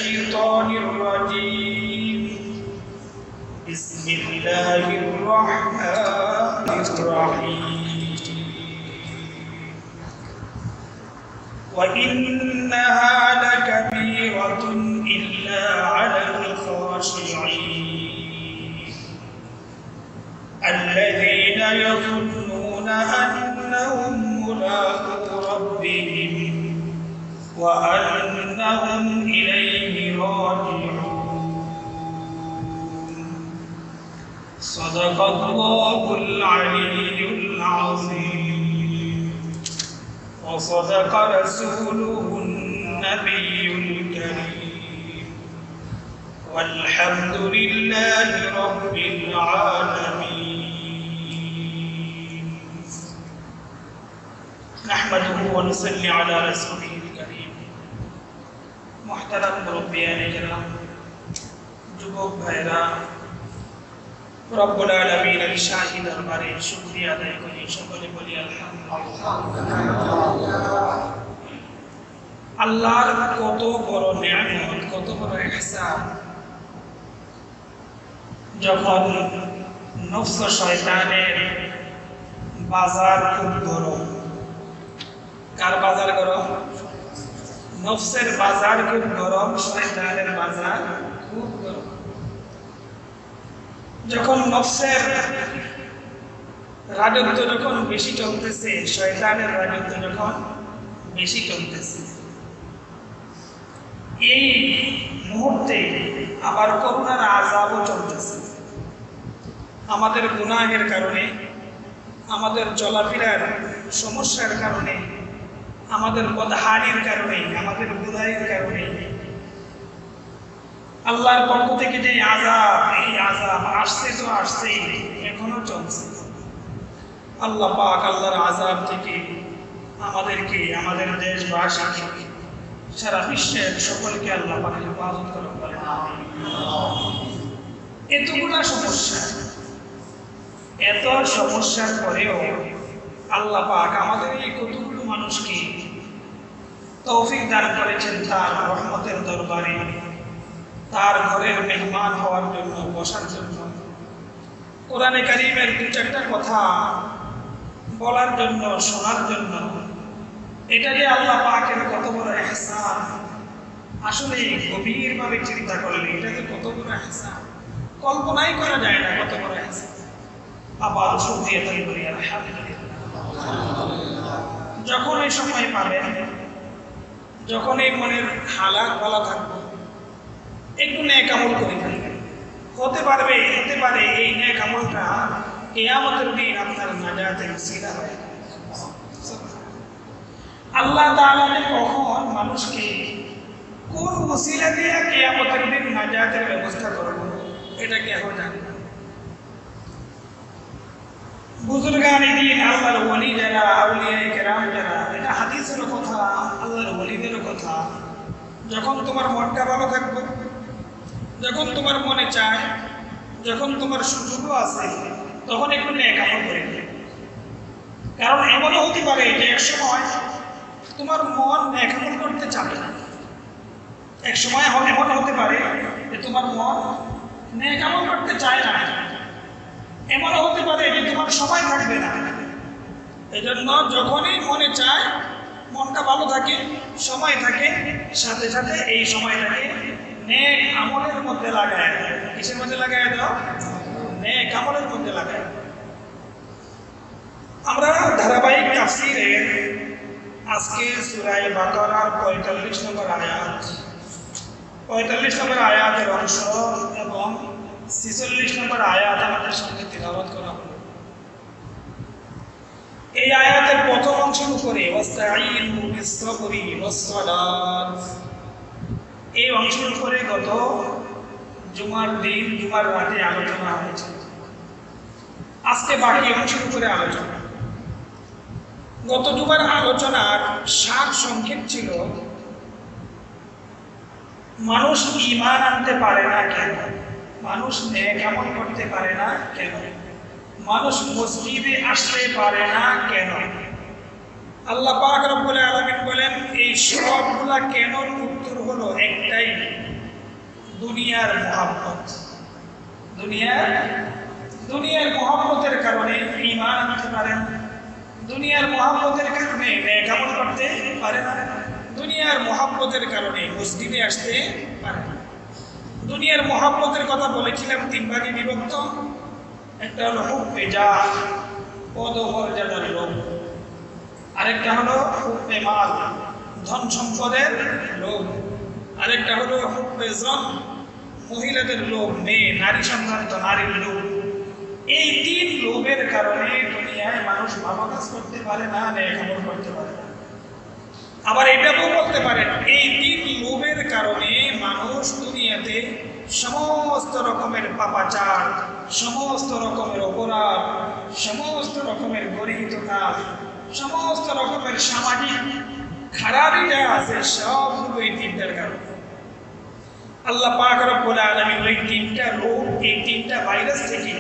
الشيطان الرجيم بسم الله الرحمن الرحيم وإنها لكبيرة إلا على الخاشعين الذين يظنون أنهم ملاقو ربهم وأنهم إليه راجعون صدق الله العلي العظيم وصدق رسوله النبي الكريم والحمد لله رب العالمين نحمده ونصلي على رسوله الكريم محترم মুরব্বিয়ান کرام যুবক ভাইরা রব্বুল আলামিনের শাহী দরবারে শুকরিয়া আদায় করি সকলে বলি আলহামদুলিল্লাহ আল্লাহর কত বড় নিয়ামত কত বড় ইহসান যখন নফস শয়তানের বাজার খুব গরম কার বাজার গরম নফসের বাজার খুব গরম শয়তানের বাজার খুব গরম যখন নফসের রাজত্ব যখন বেশি চলতেছে শয়তানের রাজত্ব যখন বেশি চলতেছে এই মুহূর্তে আবার করোনার আযাবও চলতেছে আমাদের গুনাহের কারণে আমাদের চলাফেরার সমস্যার কারণে আমাদের বদহানির কারণে আমাদের গুনাহের কারণে আল্লাহর পক্ষ থেকে যে আযাব এই আযাব আসছে তো আসছেই এখনো চলছে আল্লাহ পাক আল্লাহর আযাব থেকে আমাদেরকে আমাদের দেশবাসীকে সারা বিশ্বের সকলকে আল্লাহ পাক হেফাজত করুন বলেন আমিন এতগুলা সমস্যা এত সমস্যার পরেও আল্লাহ পাক আমাদের এই কতগুলো মানুষকে তৌফিক দান করেছেন তার রহমতের দরবারে তার ঘরের মেহমান হওয়ার জন্য বসার জন্য কোরআনে কারীমের দু চারটা কথা বলার জন্য শোনার জন্য এটা যে আল্লাহ পাকের কত বড় ইহসান আসলে গভীরভাবে চিন্তা করলে এটা যে কত বড় ইহসান কল্পনাই করা যায় না কত বড় ইহসান আবার শুকরিয়া আদায় করি আলহামদুলিল্লাহ যখন এই সময় পাবেন যখন এই মনের হালাত ভালো থাকবে একটু নেক আমল করে ফেলবেন হতে পারে এই নেক আমলটা কিয়ামতের দিন আপনার নাজাতের ওসিলা হয় আল্লাহ তাআলা কখন মানুষকে কোন ওসিলা দিয়ে কিয়ামতের দিন নাজাতের ব্যবস্থা করবে এটা কেউ জানে না বুজুর্গান দিন আল্লাহর ওলি যারা আউলিয়া কেরাম যারা এটা হাদিসের কথা আল্লাহর ওলিদের কথা যখন তোমার মনটা ভালো থাকবে যখন তোমার মনে চায় যখন তোমার সুযোগ আছে তখন একটু নেক আমল করে কারণ এমনও হতে পারে যে এক সময় তোমার মন নেক আমল করতে চাবে না এক সময় এমন হতে পারে যে তোমার মন নেক আমল করতে চায় না এমনও হতে পারে যে তোমার সময় থাকবে না এই জন্য যখনই মনে চায় মনটা ভালো থাকে সময় থাকে সাথে সাথে এই সময়টাকে নেক আমলের মধ্যে লাগায় কিসের মধ্যে লাগায় দাও নেক আমলের মধ্যে লাগায় আমরা ধারাবাহিক তাফসীরের আজকে সূরা বাকারার ৪৫ নম্বর আয়াত ৪৫ নম্বর আয়াতের অংশ এবং ৪৬ নম্বর আয়াত আমাদের সামনে তিলাওয়াত করা হলো এই আয়াতের প্রথম অংশের উপরে ওয়াস্তাঈনু বিস-সাবরি ওয়াস-সালাত এই অংশের উপরে গত জুমার রাতে আলোচনা হয়েছে আজকে বাকি অংশের উপরে আলোচনা গত জুমার আলোচনার সার সংক্ষেপ ছিল মানুষ ঈমান আনতে পারে না কেন মানুষ নেক আমল করতে পারে না কেন মানুষ মসজিদে আসতে পারে না কেন আল্লাহ পাক রব্বুল আলামিন বলেন এই সবগুলা কেন উত্তর হলো একটাই দুনিয়ার মুহাব্বত। দুনিয়ার মুহাব্বতের কারণে ঈমান আনতে পারে না, দুনিয়ার মুহাব্বতের কারণে নেক আমল করতে পারে না, দুনিয়ার মুহাব্বতের কারণে মসজিদে আসতে পারে না। দুনিয়ার মুহাব্বতের কথা বলেছিলাম তিন ভাগে বিভক্ত। একটা হলো হুব্বে জাহ, পদমর্যাদার লোভ, আরেকটা হলো হুব্বে মাল, ধন সম্পদের লোভ, আরেকটা হলো হুব্বে জন, মহিলাদের লোভ, মেয়ে নারী সন্তানিত নারীর লোভ। এই তিন লোভের কারণে দুনিয়ায় মানুষ ভালো কাজ করতে পারে না, নেক আমল করতে পারে না। আবার এটাও বলতে পারেন এই তিন লোভের কারণে মানুষ দুনিয়াতে সমস্ত রকমের পাপাচার, সমস্ত রকমের অপরাধ, সমস্ত রকমের গরিহিত কাজ, সমস্ত রকমের সামাজিক খারাপই যা আছে সবগুলো এই তিনটার কারণে। আল্লাহ পাক রব্বুল আলামিন ওই তিনটা রোগ, এই তিনটা ভাইরাস থেকে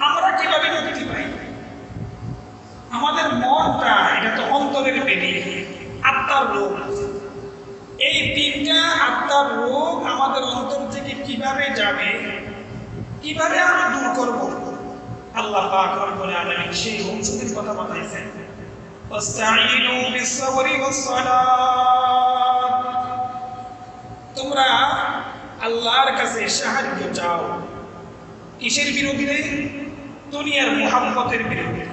আমরা কিভাবে মুক্তি পাই? আমাদের মনটা, এটা তো অন্তরের বেদি, আত্মার রোগ। এই তিনটা আত্মার রোগ আমাদের অন্তর থেকে কিভাবে যাবে, কিভাবে আমরা দূর করব? আল্লাহ পাক রব্বুল আলামিন সেই ঔষধের কথা বলেছেন, ওয়াস্তাঈনু বিস-সাবরি ওয়াস-সালাত। তোমরা আল্লাহর কাছে সাহায্য চাও কিসের বিরুদ্ধে? দুনিয়ার মুহাব্বতের বিরুদ্ধে।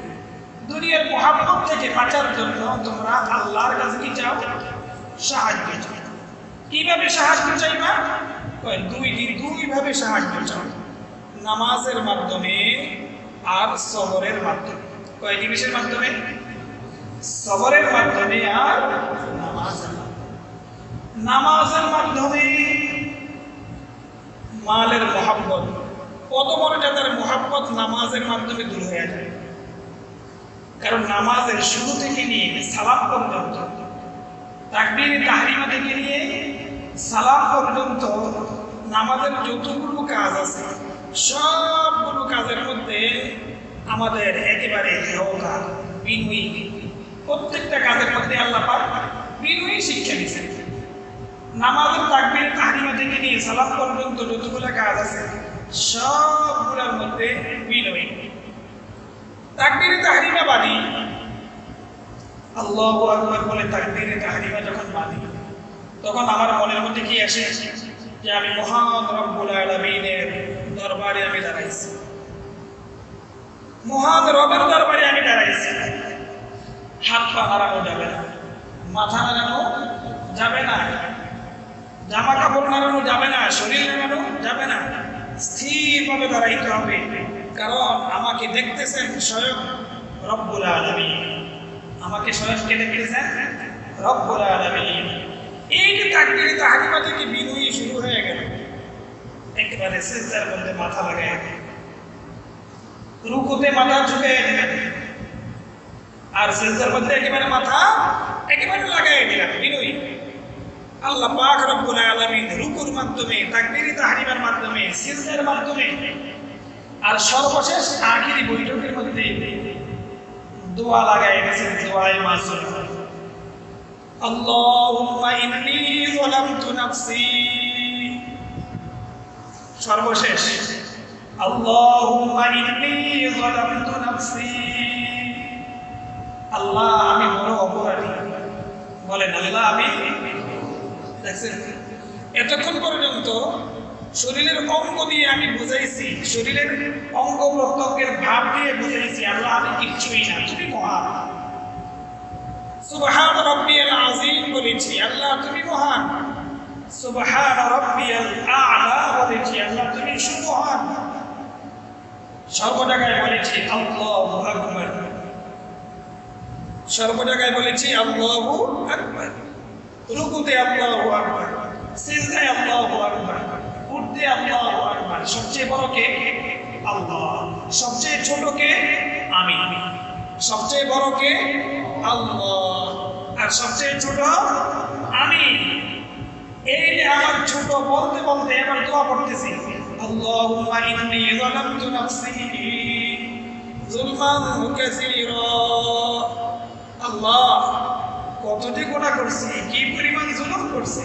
দুনিয়ার মুহাব্বত থেকে বাঁচার জন্য তোমরা আল্লাহর কাছে কি চাও? সাহায্য চাও। কিভাবে সাহায্য চাইবা? দুইভাবে সাহায্য চাও, নামাজের মাধ্যমে আর সবরের মাধ্যমে। কয় জিনিসের মাধ্যমে? সবরের মাধ্যমে আর নামাজের মাধ্যমে। নামাজের মাধ্যমে মালের মুহাব্বত, পদমর্যাদার মুহাব্বত নামাজের মাধ্যমে দূর হয়ে যায়। কারণ নামাজের শুরু থেকে নিয়ে সালাম পর্যন্ত, তাকবীরে তাহরিমা থেকে নিয়ে সালাম পর্যন্ত নামাজের যতগুলো কাজ আছে সবগুলো কাজের মধ্যে আমাদের একেবারে হেয়তা, বিনয়ী, প্রত্যেকটা কাজের মধ্যে আল্লাহ পাক বিনয়ী শিক্ষা দিয়েছেন। নামাজের তাকবীরে তাহরিমা থেকে নিয়ে সালাম পর্যন্ত যতগুলো কাজ আছে সবগুলোর মধ্যে বিনয়ী। তাকবীরে তাহরিমা বাদি, আল্লাহু আকবার বলে তাকবীরে তাহরিমা যখন বাদি, তখন আমার মনের মধ্যে কি আসে? যে আমি মহান রব্বুল আলামিনের দরবারে আমি দাঁড়াইছি, মহান রবের দরবারে আমি দাঁড়াইছি। হাত পা নাড়ানো যাবে না, মাথা নাড়ানো যাবে না, জামা কাপড় নাড়ানো যাবে না, শরীর নাড়ানো যাবে না, স্থিরভাবে দাঁড়াইতে হবে। কারণ আমাকে দেখতেছেন স্বয়ং রব্বুল আলামিন, আমাকে স্বয়ং কে দেখতেছেন? রব্বুল আলামিন। এই যে তাকবীরে তাহরিমা থেকে বিনয়ী শুরু হয়ে গেল, একেবারে সিজদার মধ্যে মাথা লাগায়, রুকুতে মাথা ঝুঁকে দিলেন, আর সিজদার মধ্যে একেবারে মাথা একেবারে লাগায় দিলেন বিনয়ী। আল্লাহ পাক রব্বুল আলামিন রুকুর মাধ্যমে, তাকবীরে তাহরিমার মাধ্যমে, সিজদার মাধ্যমে, আর সর্বশেষ আখিরি বৈঠকের মধ্যে দোয়া লাগায় গেছেন, দোয়ায়ে মাসুরা। আল্লাহুম্মা ইন্নী যালামতু নাফসি, সর্বশেষ আল্লাহুম্মা ইন্নী যালামতু নাফসি। আল্লাহ আমি বড় অপরাধী। বলেন আল্লাহ আমি। দেখছেন, এতক্ষণ পর্যন্ত শরীরের অঙ্গ দিয়ে আমি বুঝাইছি, শরীরের অঙ্গ প্রত্যঙ্গের ভাব দিয়ে বুঝাইছি আল্লাহ আমি কিচ্ছুই না, তুমি মহান। সুবহান রাব্বিয়াল আযীম বলেছি, আল্লাহ তুমি মহান। সুবহান রাব্বিয়াল আ'লা বলেছি, আল্লাহ তুমি সুমহান। সর্ব জায়গায় বলেছি আল্লাহু আকবার, সর্ব জায়গায় বলেছি আল্লাহু আকবার। রুকুতে আল্লাহু আকবার, সিজদায় আল্লাহু আকবার, উঠতে আল্লাহু আকবার। সবচেয়ে বড় কে? আল্লাহ। সবচেয়ে ছোট কে? আমি। সবচেয়ে বড় কে? আল্লাহ। আর সবচেয়ে ছোট আমি। এই যে আমার ছোট বলতে বলতে এবার দোয়া করতেছি, আল্লাহুম্মা ইন্নী যালামতু নাফসি যুলমান কাসীরা। আল্লাহ কতটি গুনাহ করছি, কি পরিমাণ জুলুম করছি,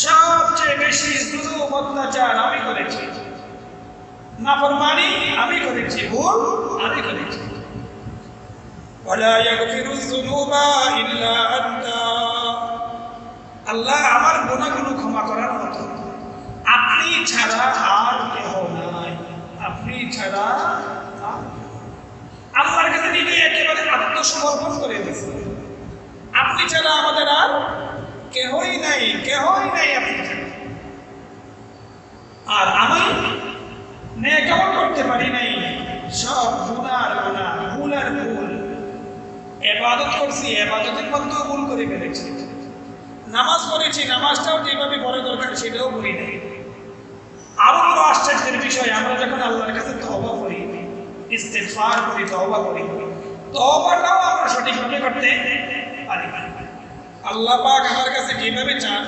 সবচেয়ে বেশি জুলুম অত্যাচার আমি করেছি, নাফরমানি আমি করেছি, ভুল আমি করেছি। ওয়ালা ইয়াগফিরুয যুনুবা ইল্লা আনতা, আল্লাহ আমার গুনাহগুলো ক্ষমা করার মতো আপনি ছাড়া আর কেহ নাই, আপনি ছাড়া আল্লাহর কাছে নিজে একেবারে আত্মসমর্পণ করে দিয়েছে। আপনি ছাড়া আমাদের আর কেহই নাই, কেহই নাই আপনি ছাড়া। আর আমি নেকামল করতে পারি নাই, সব গুনার গুনাহ, ভুল আর ভুল। ইবাদত করছি, ইবাদতের মধ্যেও ভুল করে ফেলেছি। নামাজ পড়েছি, নামাজটাও যেভাবে পড়া দরকার সেটাও পড়ি নাই। আরো বড় আশ্চর্যের বিষয়, আমরা যখন আল্লাহর কাছে তওবা করি, ইস্তিগফার করি, তওবা করি, তওবাটাও আমরা সঠিকভাবে করতে পারি না। আল্লাহ পাক আমার কাছে যেভাবে চান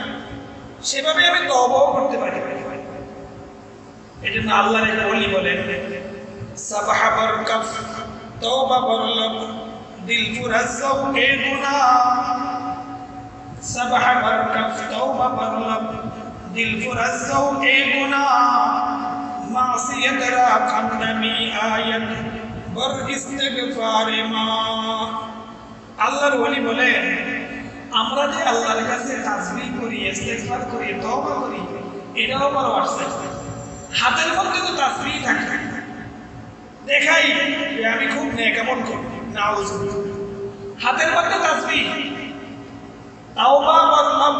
সেভাবে আমি তওবাও করতে পারি। এজন্য আল্লাহর একটা ওলি বলেন, সাবাহা বরকাফ তওবা বরলব দিল পুরা সওকে গুনাহ, সাবাহা বরকাফ তওবা বরলব দিল পুরা সওকে গুনাহ, মাসিয়াত রা খানদামি আয়াত বর ইস্তিগফারে মা। আল্লাহর ওলি বলেন, আমরা যে আল্লাহর কাছে তাসবিহ করি, ইস্তিগফার করি, তওবা করি, এটাও বড় আশ্চর্য। হাতের মধ্যে তো তাসবিহ থাকে, দেখাই যে আমি খুব নেকামল করি, নাউজুবিল্লাহ, হাতের মধ্যে তাসবিহ, তাওবা বললাম,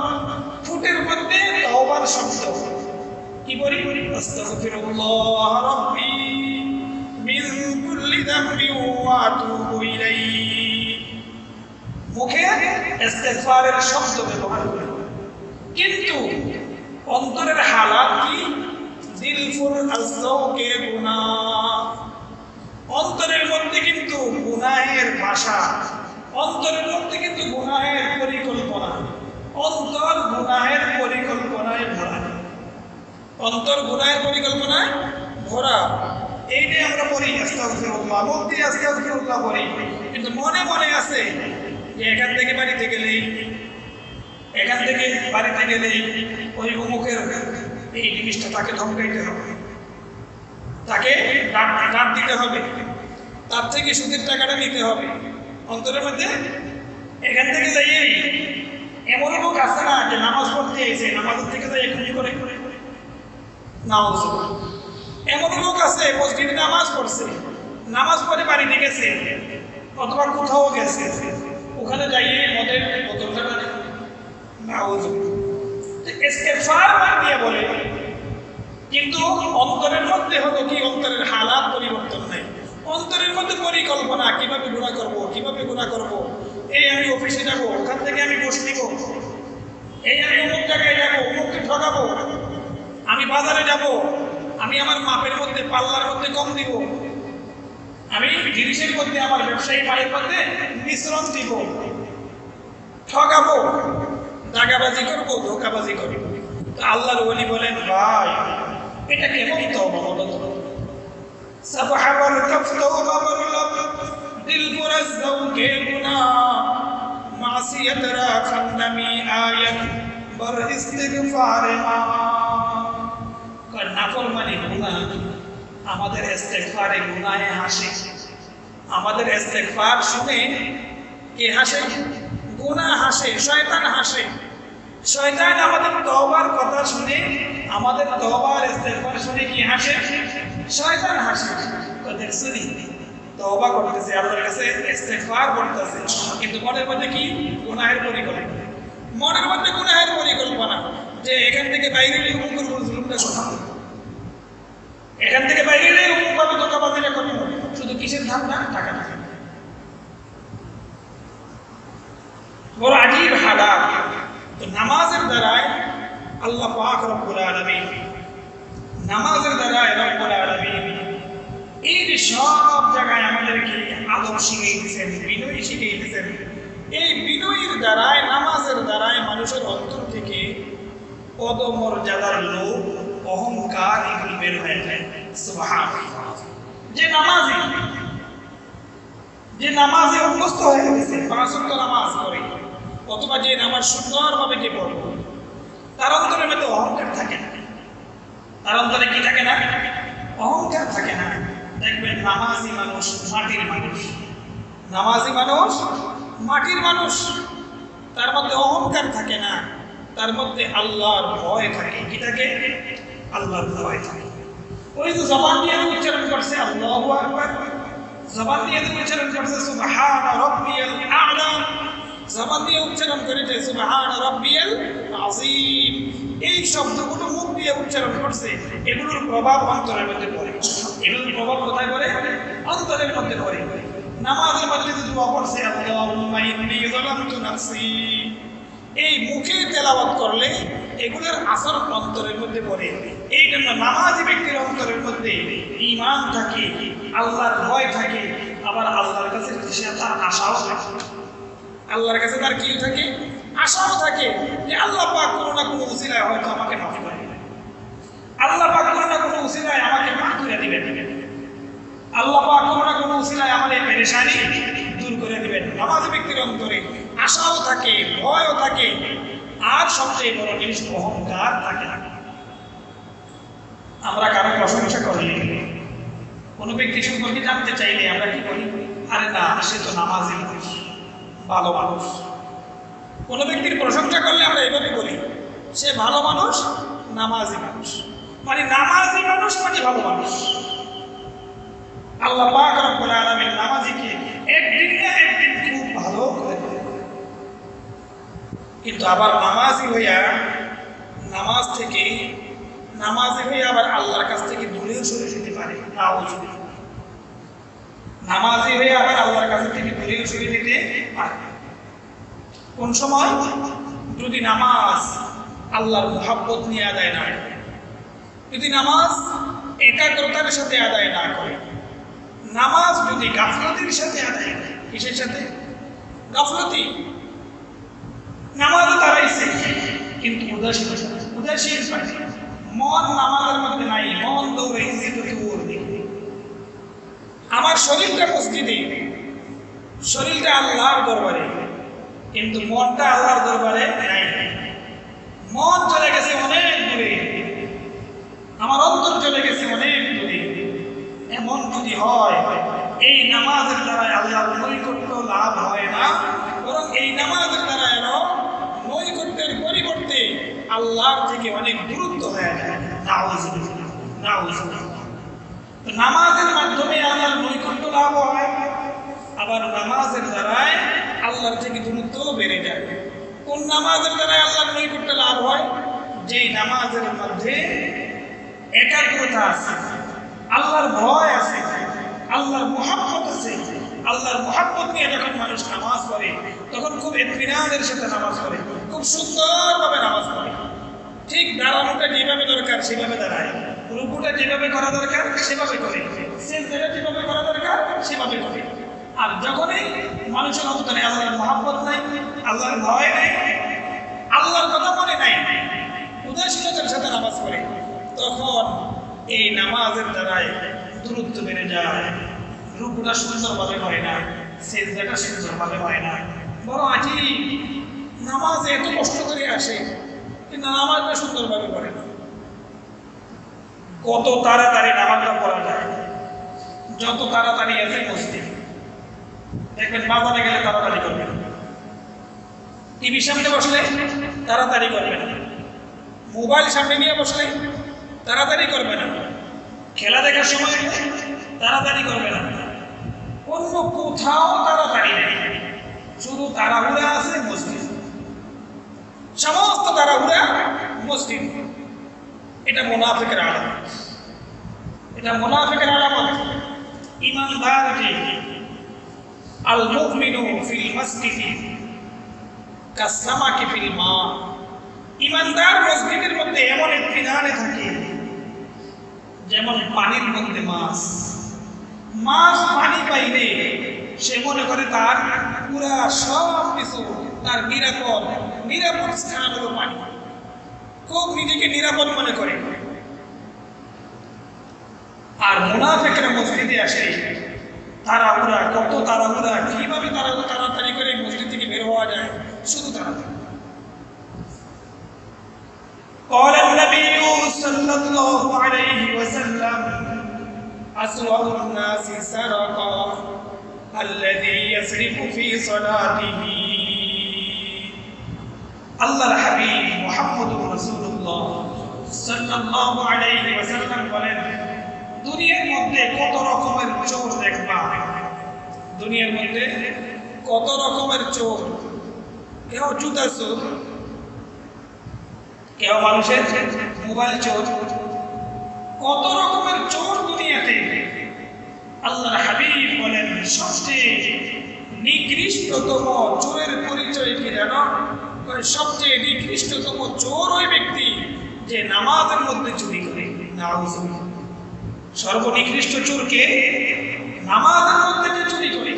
ফুটের মধ্যে তাওবার শব্দ, কি বলি? আস্তাগফিরুল্লাহ রাব্বি মিন কুল্লি যামবি ওয়া আতুবু ইলাইহি, মুখে ইস্তিগফারের শব্দ ব্যবহার করি, কিন্তু অন্তরের হালাত কি? দিল ফুর আযওকে গুনাহ, অন্তরের মধ্যে কিন্তু গুনাহের ভাষা, অন্তরের মধ্যে কিন্তু গুনাহের পরিকল্পনা, অন্তর গুনাহের পরিকল্পনায় ভরা, অন্তর গুনাহের পরিকল্পনায় ভরা। এইটাই আমরা পড়ি আস্তাগফিরুল্লাহ, মুক্তি আস্তাগফিরুল্লাহ পড়ি, কিন্তু মনে মনে আছে যে এখান থেকে বাড়িতে গেলেই, এখান থেকে বাড়িতে গেলেই ওই অমুকের এই জিনিসটা তাকে ধমকাইতে হবে, তাকে ডাক দিতে হবে, তার থেকে সুদের টাকাটা নিতে হবে। অন্তরের মধ্যে এখান থেকে যাইয়েই এমন লোক আছে না যে নামাজ পড়তে এসে নামাজের থেকে যাই এখনই করে নামাজ, এমন লোক আছে মসজিদে নামাজ পড়ছে, নামাজ পড়ে বাড়িতে গেছে অথবা কোথাও গেছে, ওখানে যাইয়ে মদের বোতলটা নামাজ ইস্তিগফার বাদ দিয়ে বলে, কিন্তু অন্তরের মধ্যে হলো কি? অন্তরের হালাত পরিবর্তন নাই, অন্তরের মধ্যে পরিকল্পনা, কিভাবে গুনাহ করব, কিভাবে গুনাহ করব। এই আমি অফিসে যাব, ওখান থেকে আমি বসে নিব, এই আমি অমুক জায়গায় যাবো, অমুককে ঠকাবো, আমি বাজারে যাব, আমি আমার মাপের মধ্যে পাল্লার মধ্যে কম দিব, আমি জিনিসের মধ্যে আমার ব্যবসায়ী ভাইয়ের মধ্যে মিশ্রণ দিব, ঠকাবো, দাগাবাজি করবো, ধোকাবাজি করবো। তো আল্লাহর ওলি বলেন, ভাই এটা কেমন তওবা বলো তো? সাবাহা বরকাফ তওবা বরলব দিল পুরা সওকে গুনাহ, মাসিয়াত রা খানদামি আয়াত বর ইস্তিগফারে মা। নাফরমানি গুনাহ আমাদের ইস্তিগফারে গুনাহে হাসে, আমাদের ইস্তিগফার শুনে কে হাসে? গুনাহ হাসে, শয়তান হাসে। শয়তান আমাদের তওবার কথা শুনে, আমাদের তওবার ইস্তিগফার শুনে কি হাসে? শয়তান হাসে। তো দেখছনি তওবা করতেছে, আল্লাহর কাছে ইস্তিগফার করতেছে, কিন্তু মনের মধ্যে কি? গুনাহের পরিকল্পনা, মনের মধ্যে গুনাহের পরিকল্পনা, যে এখান থেকে বাইরে গেলে অমুকের উপর জুলুমটা শোনাবো, এখান থেকে বাইরে গেলে অমুক ভাবে ধোঁকাবাজিটা করবো, শুধু কিসের ধান্দা? টাকা টাকা। বড় আজীব হালাত। তো নামাজের দ্বারাই আল্লাহ পাক রব্বুল আলামিন, নামাজের দ্বারাই রব্বুল আলামিন এই যে সব জায়গায় আমাদেরকে আদব শিখিয়ে দিয়েছেন, বিনয় শিখিয়ে দিয়েছেন। এই বিনয়ের দ্বারাই, নামাজের দ্বারাই মানুষের অন্তর থেকে পদমর্যাদার লোভ, অহংকার এগুলো বের হয়ে যায়। সুবহানাল্লাহ। যে নামাজে অভ্যস্ত হয়ে গেছে, 5 ওয়াক্ত নামাজ পড়ে, অথবা যে নামাজ সুন্দরভাবে যে পড়ে, তার অন্তরের মধ্যে অহংকার থাকে না। তার অন্তরে কি থাকে না? অহংকার থাকে না। দেখবেন নামাজি মানুষ মাটির মানুষ, নামাজি মানুষ মাটির মানুষ, তার মধ্যে অহংকার থাকে না, তার মধ্যে আল্লাহর ভয় থাকে। কি থাকে? আল্লাহর ভয় থাকে। ওই যে জবান দিয়ে উচ্চারণ করছে আল্লাহু আকবার, জবান দিয়ে উচ্চারণ করছে সুবহান রাব্বিয়াল আ'লা, জবান দিয়ে উচ্চারণ করেছে সুবহান রাব্বিয়াল আযীম। এই শব্দগুলো মুখ দিয়ে উচ্চারণ করছে, এগুলোর প্রভাব অন্তরের মধ্যে পড়ে। এগুলোর প্রভাব কোথায় পড়ে? অন্তরের মধ্যে পড়ে। নামাজের মধ্যে যে দোয়া পড়ছে আল্লাহুম্মা ইন্নী যালামতু নাফসি, এই মুখে তেলাওয়াত করলে এগুলোর আসর অন্তরের মধ্যে পড়ে। এই জন্য নামাজি ব্যক্তির অন্তরের মধ্যে ঈমান থাকে, আল্লাহর ভয় থাকে, আবার আল্লাহর কাছে তার আশাও থাকে। আল্লাহর কাছে তার কি থাকে? আশাও থাকে যে আল্লাহ পাক কোনো না কোনো উসিলায় হয়তো আমাকে মাফ করে দিবেন, আল্লাহ পাক কোনো না কোনো উসিলায় আমাকে মাফ করে দিবেন, আল্লাহ পাক কোনো না কোনো উসিলায় আমার এই পেরেশানি দূর করে দিবেন। নামাজি ব্যক্তির অন্তরে আশাও থাকে, ভয়ও থাকে, আর সবচেয়ে বড় জিনিস অহংকার থাকে না। আমরা কারো প্রশংসা করলে, কোনো ব্যক্তি সম্পর্কে জানতে চাইলে আমরা কি করি? আরে না, সে তো নামাজি মানুষ, ভালো মানুষ। কোনো ব্যক্তির প্রশংসা করলে আমরা এভাবে বলি, সে ভালো মানুষ, নামাজি মানুষ। মানে নামাজি মানুষ মানে ভালো মানুষ। আল্লাহ পাক রব্বুল আলামিন নামাজিকে একদিন না একদিন খুব ভালো করে দেবেন। কিন্তু আবার নামাজি হইয়া নামাজ থেকে নামাজি হইয়া আবার আল্লাহর কাছ থেকে দূরেও সরে যেতে পারে। নামাজি হইয়া আবার আল্লাহর কাছ থেকে দূরেও সরে যেতে পারে। কোন সময়? যদি নামাজ আল্লাহর মুহাব্বত নিয়ে আদায় না করে, যদি নামাজ একাগ্রতার সাথে আদায় না করে, নামাজ যদি গাফলতির সাথে আদায় করে। কিসের সাথে? গাফলতি। নামাজ দাঁড়াইছে কিন্তু উদাসীন, উদাসীন মন নামাজের মধ্যে নাই, মন দৌড়াইছে ওর দিকে। আমার শরীরটা মসজিদে, শরীরটা আল্লাহর দরবারে, কিন্তু মনটা আল্লাহর দরবারে নাই। মন চলে গেছে অনেক দূরে, আমার অন্তর চলে গেছে অনেক দূরে। এমন যদি হয়, এই নামাজের দ্বারা আল্লাহর নৈকট্য লাভ হয় না, বরং এই নামাজের দ্বারা নৈকট্যের পরিবর্তে আল্লাহর থেকে অনেক দূরত্ব হয়ে যায়। নামাজের মাধ্যমে আল্লাহর নৈকট্য লাভ হয়, আবার নামাজের দ্বারায় আল্লাহর থেকে দূরত্ব বেড়ে যায়। কোন নামাজের দ্বারা আল্লাহর নৈকট্য লাভ হয়? যেই নামাজের মধ্যে একাগ্রতা আছে, আল্লাহর ভয় আছে, আল্লাহর মুহাব্বত আছে। আল্লাহর মুহাব্বত নিয়ে যখন মানুষ নামাজ পড়ে, তখন খুব ইতমিনানের সাথে নামাজ পড়ে, খুব সুন্দরভাবে নামাজ পড়ে। ঠিক দাঁড়ানোটা যেভাবে দরকার সেভাবে দাঁড়ায়, রুকুটা যেভাবে করা দরকার সেভাবে করে, সিজদাটা যেভাবে করা দরকার সেভাবে করে। আর যখনই মানুষের অন্তরে আল্লাহর মুহাব্বত নাই, আল্লাহর ভয় নাই, আল্লাহর কথা মনে নাই, উদাসীনতার সাথে নামাজ পড়ে, তখন এই নামাজের দ্বারাই দূরত্ব বেড়ে যায়। রুকুটা সুন্দরভাবে হয় না, সিজদাটা সুন্দরভাবে হয় না, বড় আজই নামাজে এত কষ্ট করে আসে কিন্তু নামাজটা সুন্দরভাবে পড়ে না। কত তাড়াতাড়ি নামাজটা পড়া যায়, যত তাড়াতাড়ি আছে মসজিদ। দেখবেন বাজারে গেলে তাড়াতাড়ি করবেন, টিভির সামনে বসলে তাড়াতাড়ি করবেন, মোবাইল সামনে নিয়ে বসলে তাড়াতাড়ি করবে না, খেলা দেখার সময় তাড়াতাড়ি করবে না, অন্য কোথাও তাড়াতাড়ি নেই। শুধু তাড়াহুড়া আছে মসজিদ, সমস্ত তাড়াহুড়া মসজিদ। এটা মুনাফিকের আলামত, এটা মুনাফিকের আলামত। ঈমানদার যে আল মুমিনু ফিল মাসজিদি কাসসামাকি ফিল মা, ঈমানদার মসজিদের মধ্যে এমন ইতমিনানে থাকে যেমন পানির মধ্যে মাছ। মাছ পানি পাইলে সে মনে করে তার পুরা সব কিছু তার নিরাপদ স্থান হলো পানি, খুব নিজেকে নিরাপদ মনে করে। আর মুনাফিকরা মসজিদে আসে তাড়াহুড়া, কত তাড়াহুড়া, কিভাবে তাড়াতাড়ি করে মসজিদ থেকে বের হওয়া যায়, শুধু তাড়াতাড়ি। সাল্লাল্লাহু আলাইহি ওয়াসাল্লাম আসওয়াউন নাসি সারাকা আল্লাযী ইয়াসরিফু ফি সালাতিহি। আল্লাহর হাবিব মুহাম্মদুর রাসূলুল্লাহ সাল্লাল্লাহু আলাইহি ওয়াসাল্লাম বলেন, দুনিয়ার মধ্যে কত রকমের চোর দেখবা। দুনিয়ার মধ্যে কত রকমের চোর। কেউ জুতা চোর, কেউ মানুষের মোবাইল চোর, কত রকমের চোর দুনিয়াতে। আল্লাহর হাবিব বলেন, সবচেয়ে নিকৃষ্টতম চোরের পরিচয় কি জানো? সবচেয়ে নিকৃষ্টতম চোর ওই ব্যক্তি যে নামাজের মধ্যে চুরি করে। নাউযুবিল্লাহ। সর্বনিকৃষ্ট চোর কে? নামাজের মধ্যে যে চুরি করে।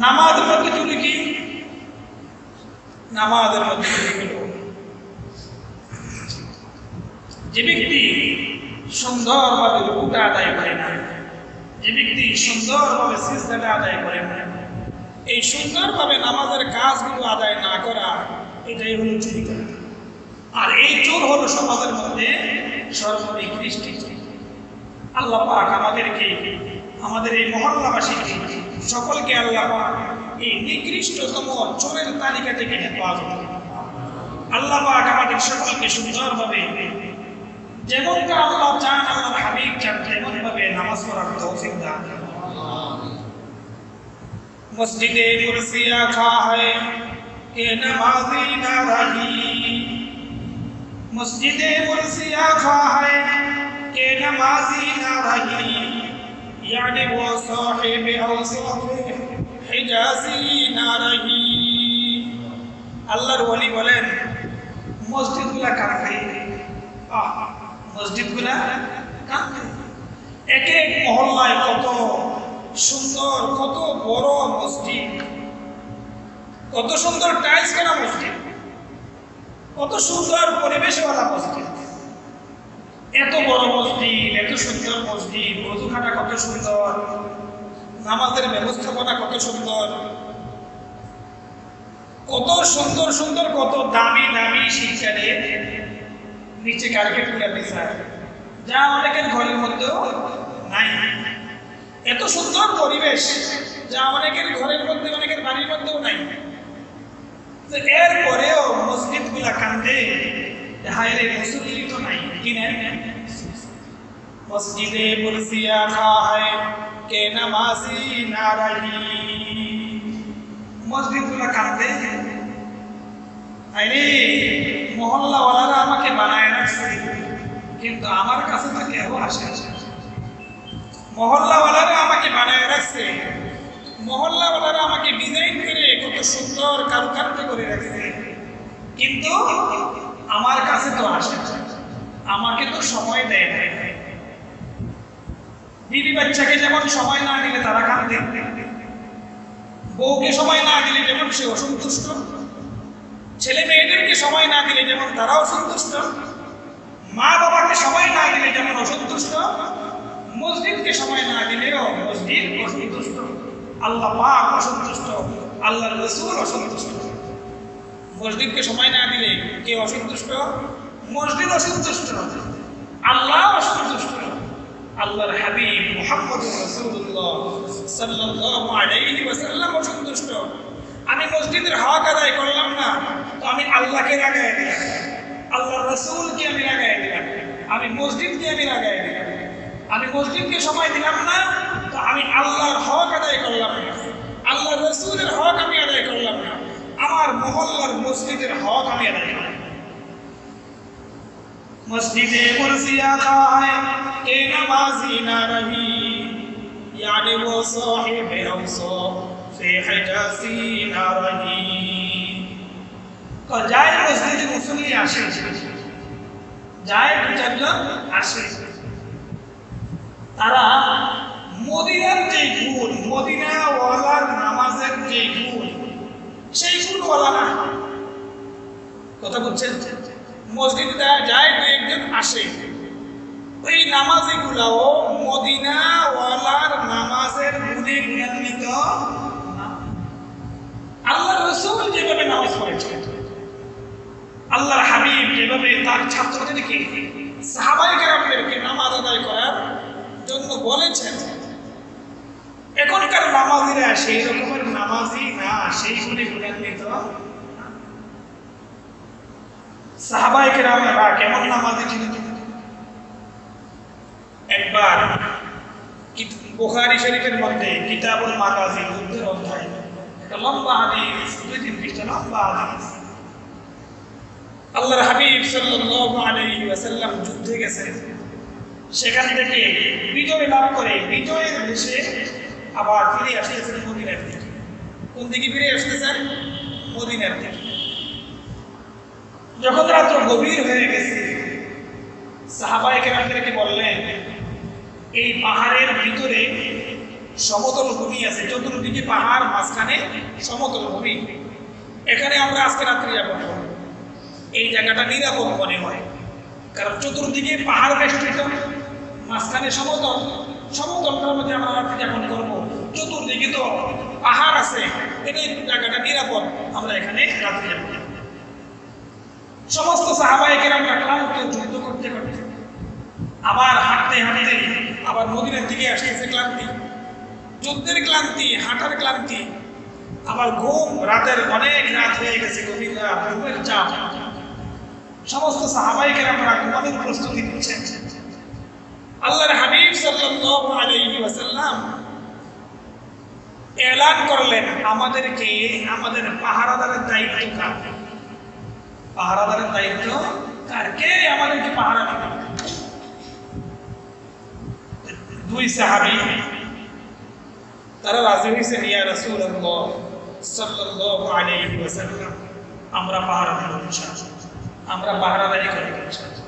নামাজের মধ্যে চুরি কি? নামাজের মধ্যে চুরি হলো যে ব্যক্তি সুন্দরভাবে রুকুটা আদায় করে না, যে ব্যক্তি সুন্দরভাবে সিজদাটা আদায় করে না, এই সুন্দরভাবে নামাজের কাজগুলো আদায় না করা, এটাই হলো চুরি করা। আর এই চোর হলো সমাজের মধ্যে সর্বনিকৃষ্ট। আল্লাহ পাক আমাদেরকে, আমাদের এই মহল্লাবাসীকে সকলকে আল্লাহ পাক এই নিকৃষ্টতম চোরের তালিকা থেকে হেফাজত করুন। আল্লাহ পাক আমাদের সকলকে সুন্দরভাবে যেমনটা আল্লাহ চান, আল্লাহর হাবিব চান, তেমনভাবে নামাজ পড়ার তৌফিক দান করুন। মসজিদে কুরসিয়া খা है कि नमाजी ना रही, मस्जिदे कुरसिया खा है कि नमाजी ना रही, यानी वो साहिब औसाफ हिजाजी ना रही। আল্লাহর ওলি বলেন, মসজিদগুলা কাঁদে। মসজিদগুলা কাঁদে। এক এক মহল্লায় কত সুন্দর, কত বড় মসজিদ, কত সুন্দর টাইলস কেনা মসজিদ, কত সুন্দর পরিবেশওয়ালা মসজিদ। এত বড় মসজিদ, এত সুন্দর মসজিদ, ওযুখানা কত সুন্দর, নামাজের ব্যবস্থাপনা কত সুন্দর, কত সুন্দর সুন্দর, কত দামি দামি শিক্ষারে নিচে কার্পেট গুলা বিছায়, যা অনেকের ঘরের মধ্যেও নাই। এত সুন্দর পরিবেশ যা অনেকের ঘরের মধ্যে, অনেকের বাড়ির মধ্যেও নাই। এরপরেও মসজিদ গুলা কান্দে, হায় রে মুসল্লি তো নাই। কি নাই? মসজিদে কুরসিয়া খা है कि नमाजी ना रही। মসজিদ গুলা কান্দে, আরে মহল্লাওয়ালারা আমাকে বানায় রাখছে, কিন্তু আমার কাছে তো কেউ আসে না। মহল্লাওয়ালারা আমাকে বানায় রাখছে, মহল্লাওয়ালারা আমাকে ডিজাইন করে কত সুন্দর কারুকার্য করে রাখছে, কিন্তু আমার কাছে তো আসে না, আমাকে তো সময় দেয় না। বিবি বাচ্চাকে যেমন সময় না দিলে তারা কাঁদে, বউকে সময় না দিলে যেমন সে অসন্তুষ্ট, ছেলে মেয়েদেরকে সময় না দিলে যেমন তারা অসন্তুষ্ট, মা বাবাকে সময় না দিলে যেমন অসন্তুষ্ট, মসজিদকে সময় না দিলেও মসজিদ অসন্তুষ্ট, আল্লাহ পাক অসন্তুষ্ট, আল্লাহর রাসূল অসন্তুষ্ট। মসজিদকে সময় না দিলে কে অসন্তুষ্ট? মসজিদ অসন্তুষ্ট, আল্লাহ অসন্তুষ্ট, আল্লাহর হাবিব মুহাম্মদুর রাসূলুল্লাহ সাল্লাল্লাহু আলাইহি ওয়াসাল্লাম অসন্তুষ্ট। আমি মসজিদের হক আদায় করলাম না, তো আমি আল্লাহকে রাগায় দিলাম, আল্লাহর রাসূলকে আমি রাগায় দিলাম, আমি মসজিদকে আমি রাগায় দিলাম। আমি মসজিদকে সময় দিলাম না, তো আমি আল্লাহর হক আদায় করলাম না, আল্লাহর রাসূলের হক আমি আদায় করলাম না, আমার মহল্লার মসজিদের হক আমি আদায় করলাম। মসজিদে কুরসিয়া খা है कि नमाजी ना रही, यानी वो साहिब औसाफ हिजाजी ना रही। তো যায় মসজিদে মুসল্লি আসে, যায় দু চারজন আসে, তারা মদিনার যে গুণ, মদিনাওয়ালার নামাজের যে গুণ, সেই গুণওয়ালা না। কথা বুঝছেন? মসজিদে যায় দু একজন আসে, ওই নামাজিগুলাও মদিনাওয়ালার নামাজের গুণে গুণান্বিত না। আল্লাহর রাসূল যেভাবে নামাজ পড়েছেন, আল্লাহর হাবিব যেভাবে এইভাবে তার ছাত্রদেরকে সাহাবায়ে কেরামদেরকে নামাজ আদায় করার জন্য বলেছেন। এখনকার নামাজিরা সেই রকমের নামাজি না, সেইগুলি গুণান্বিত। সাহাবায়ে কেরামরা কেমন নামাজি ছিলেন? একবার বুখারী শরীফের মধ্যে কিতাবুল মাগাজি যুদ্ধের অধ্যায়, একটা লম্বা হাদিস, 2-3 পৃষ্ঠা লম্বা হাদিস। আল্লাহর হাবিব সাল্লাল্লাহু আলাইহি ওয়াসাল্লাম যুদ্ধে গেছেন, সেখান থেকে বিজয় লাভ করে বিজয়ের বেশে আবার ফিরে আসতেছেন মদিনার দিকে। কোন দিকে ফিরে আসতেছেন? মদিনার দিকে। যখন রাত্র গভীর হয়ে গেছে, সাহাবায়ে কেরামদেরকে বললেন, এই পাহাড়ের ভিতরে সমতল ভূমি আছে, চতুর্দিকে পাহাড়, মাঝখানে সমতল ভূমি, এখানে আমরা আজকে রাত্রি যাপন করব। এই জায়গাটা নিরাপদ মনে হয়, কারণ চতুর্দিকে পাহাড় বেষ্টিত, মাঝখানে সমতল, সমতলটার মধ্যে আমরা রাত্রি যাপন করবো, চতুর্দিকে তো পাহাড় আছে, এই জায়গাটা নিরাপদ, আমরা এখানে রাত্রি যাপন করব। সমস্ত সাহাবায়ে কেরামরা ক্লান্ত, যুদ্ধ করতে করতে আবার হাঁটতে হাঁটতে আবার মদিনার দিকে আসতেছে ক্লান্তি, যুদ্ধের ক্লান্তি, হাঁটার ক্লান্তি, আবার ঘুম, রাতের অনেক রাত হয়ে গেছে, গভীর রাত, ঘুমের চাপ। সমস্ত সাহাবায়ে কেরামরা ঘুমানোর প্রস্তুতি নিচ্ছেন। আল্লাহর হাবিব সাল্লাল্লাহু আলাইহি ওয়াসাল্লাম এলান করলেন, আমাদেরকে আমাদের পাহারাদারের দায়িত্ব কার? পাহারাদারের দায়িত্ব কার? কে আমাদেরকে পাহারা দিবে? দুই সাহাবী তারা রাজি হয়েছেন, ইয়া রাসূলুল্লাহ সাল্লাল্লাহু আলাইহি ওয়াসাল্লাম, আমরা পাহারা দেব ইনশাআল্লাহ, আমরা পাহারাদারি করব ইনশাআল্লাহ।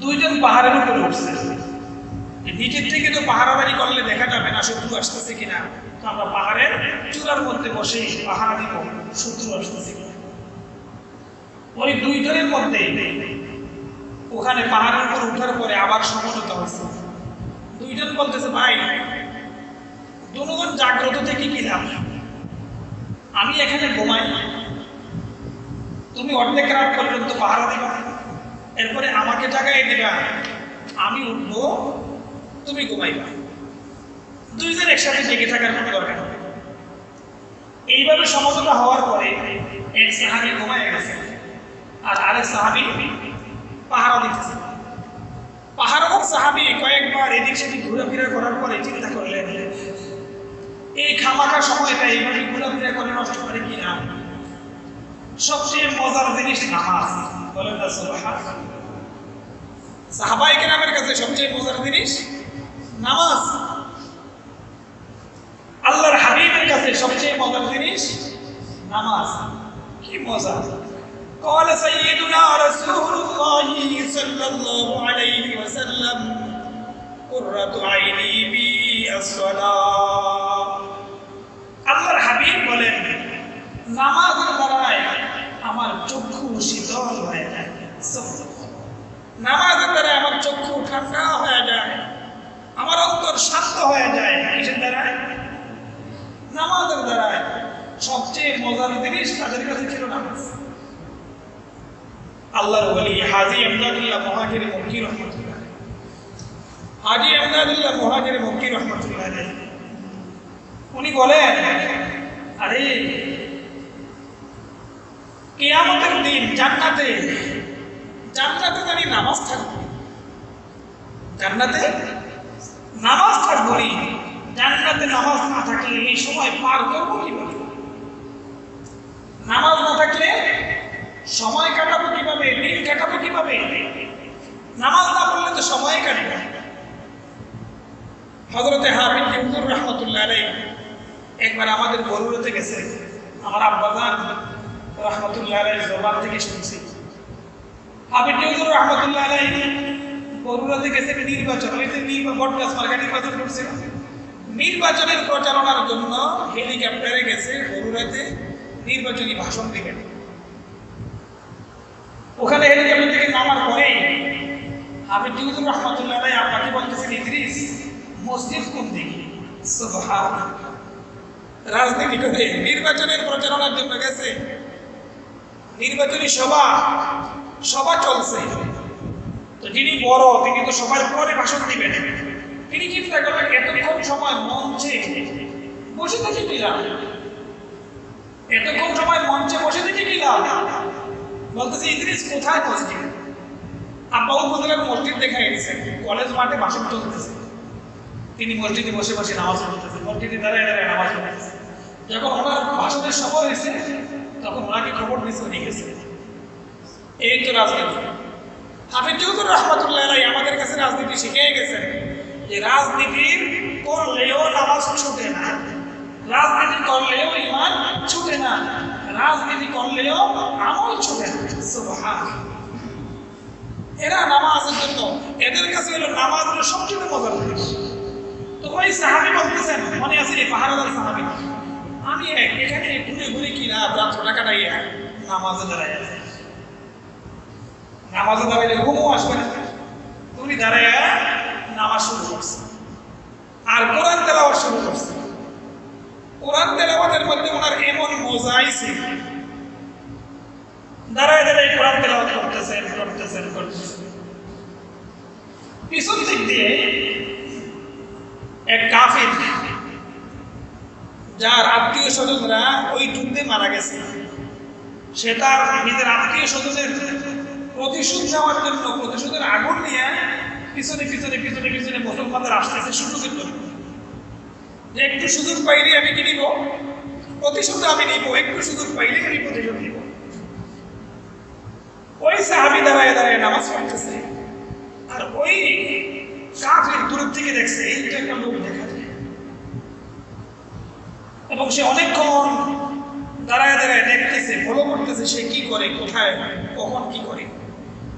দুইজন পাহাড়ের উপরে উঠছে, নিচের থেকে তো পাহারাদারি করলে দেখা যাবে না শত্রু আসতেছে কিনা, তো আমরা পাহাড়ের চূড়ার মধ্যে বসে পাহারা দিব শত্রু আসতেছে কিনা। ওই দুইজনের মধ্যে ওখানে পাহাড়ের উপর উঠার পরে আবার সমঝোতা হচ্ছে। দুইজন বলতেছে, ভাই দুজন জাগ্রত থেকে কি লাভ? আমি এখানে ঘুমাই, তুমি অর্ধেক রাত পর্যন্ত পাহারা দিবা, এরপরে আমাকে জাগাই দিবা, আমি উঠবো, তুমি ঘুমাইবা। দুইজন একসাথে জেগে থাকার কোনো দরকার নেই। এইভাবে সমঝোতা হওয়ার পরে এক সাহাবী ঘুমায় গেছে, আর আরেক সাহাবী পাহারা দিতেছে। পাহারাদার সাহাবী কয়েকবার এদিক সেদিক ঘোরাফেরা করার পরে চিন্তা করলেন, এই খামাখা সময়টা এইভাবে ঘোরাফেরা করে নষ্ট করে কিনা, সবচেয়ে মজার জিনিস নামাজ। বলেন না সুবহানাল্লাহ। সাহাবায়ে কেরামের কাছে সবচেয়ে মজার জিনিস নামাজ, আল্লাহর হাবিবের কাছে সবচেয়ে মজার জিনিস নামাজ। কি মজা! قال سيدنا رسول الله صلى الله عليه وسلم قرة عيني في الصلاة। আল্লাহর হাবিব বলেন, নামাজের দ্বারাই আমার চক্ষু শীতল হয়ে যায়, নামাজের দ্বারা আমার চক্ষু ঠান্ডা হয়ে যায়, আমার অন্তর শান্ত হয়ে যায়। কিসের দ্বারা? নামাজের দ্বারা। সবচেয়ে মজার জিনিস তাদের কাছে ছিল নামাজ। আল্লাহর ওলি হাজী আমদাদুল্লাহ মুহাজির মক্কি রাহমাতুল্লাহ, হাজী আমদাদুল্লাহ মুহাজির মক্কি রাহমাতুল্লাহ, উনি বলেন, আরে কিয়ামতের দিন জান্নাতে জানি নামাজ থাকবে, জান্নাতে নামাজ থাকবে, জান্নাতে নামাজ না থাকলে এই সময় পার করবো কিভাবে? নামাজ না থাকলে সময় কাটাবো কিভাবে? দিন কাটাবো কিভাবে? নামাজ না পড়লে তো সময় কাটবে। হযরতে হাফিজ হুজুর রাহমাতুল্লাহ আলাইহি একবার আমাদের বরুড়াতে গেছে, আমার আব্বাজান রাহমাতুল্লাহ আলাইহি জবান থেকে শুনছি। হাফিজ হুজুর রাহমাতুল্লাহ আলাইহি বরুড়াতে গেছে নির্বাচন হইতে, বটগাছ মার্কা নির্বাচন করছিল। নির্বাচনের প্রচারণার জন্য হেলিকপ্টারে গেছে বরুড়াতে নির্বাচনী ভাষণ দিবেন। ওখানে হেলিকপ্টার থেকে নামার পরে হাফিজ হুজুর রাহমাতুল্লাহ আলাইহি আপনাকে বলতেছেন, ইদ্রিস মসজিদ কোন দিকে? সুবহানাল্লাহ। রাজনীতি করে নির্বাচনের প্রচারণার জন্য গেছে, নির্বাচনী সভা সভা চলছে, তো যিনি বড় তিনি তো সবার পরে ভাষণ দিবেন। তিনি চিন্তা করলেন এতক্ষণ সময় মঞ্চে বসে থেকে কি লাভ, এতক্ষণ সময় মঞ্চে বসে থেকে কি লাভ। বলতেছে ইদ্রিস কোথায় মসজিদ? আব্বা উপজেলার মসজিদ দেখা গেছে, কলেজ মাঠে ভাষণ চলতেছে, তিনি মসজিদে বসে বসে নামাজ পড়তেছে, মসজিদে দাঁড়ায় দাঁড়ায় নামাজ পড়তেছে। যখন ওনার ভাষণের সময় হয়েছে তখন ওনাকে খবর দিচ্ছে উনি গেছে। এই তো রাজনীতি। হাফিজ চৌধুরী রহমতুল্লাহ আলাইহি আমাদের কাছে রাজনীতি শিখিয়ে গেছেন যে রাজনীতি করলেও নামাজ ছুটে না, রাজনীতি করলেও ঈমান ছুটে না, রাজনীতি করলেও আমল ছুটে না। সুবহানাল্লাহ। এরা নামাজের জন্য, এদের কাছে হলো নামাজ হলো সবচেয়ে মজার জিনিস। তো ওই সাহাবী বলতেছেন, মনে আছে এই পাহাড়দার সাহাবী, আমি এখানে ঘুরে ঘুরে কি রাত্রটা কাটাইয়া নামাজে দাঁড়াইয়া, নামাজে দাঁড়াইলে ঘুমও আসবে না, উনি দাঁড়াইয়া নামাজ শুরু করছে আর কোরআন তেলাওয়াত শুরু করছে। কোরআন তেলাওয়াতের মধ্যে ওনার এমন মজা আইছে, দাঁড়ায় দাঁড়ায় কোরআন তেলাওয়াত করতেছেন করতেছেন করতেছেন। পিছন দিক দিয়ে এক কাফির, যার আত্মীয় স্বজনরা ওই যুদ্ধে মারা গেছে, সে তার নিজের আত্মীয় স্বজনের প্রতিশোধ নেওয়ার জন্য প্রতিশোধের আগুন নিয়ে পিছনে পিছনে পিছনে পিছনে মুসলমানদের আসতেছে সুযোগের জন্য, যে একটু সুযোগ পাইলে আমি কি নিব, প্রতিশোধ আমি নিব, একটু সুযোগ পাইলে আমি প্রতিশোধ নিব। ওই সাহাবী দাঁড়ায় দাঁড়ায় নামাজ পড়তেছে, আর ওই কাফির দূর থেকে দেখছে এইটা একটা লোক দেখা যায়, এবং সে অনেকক্ষণ দাঁড়ায় দাঁড়ায় দেখতেছে, ফলো করতেছে সে কি করে, কোথায় কখন কি করে।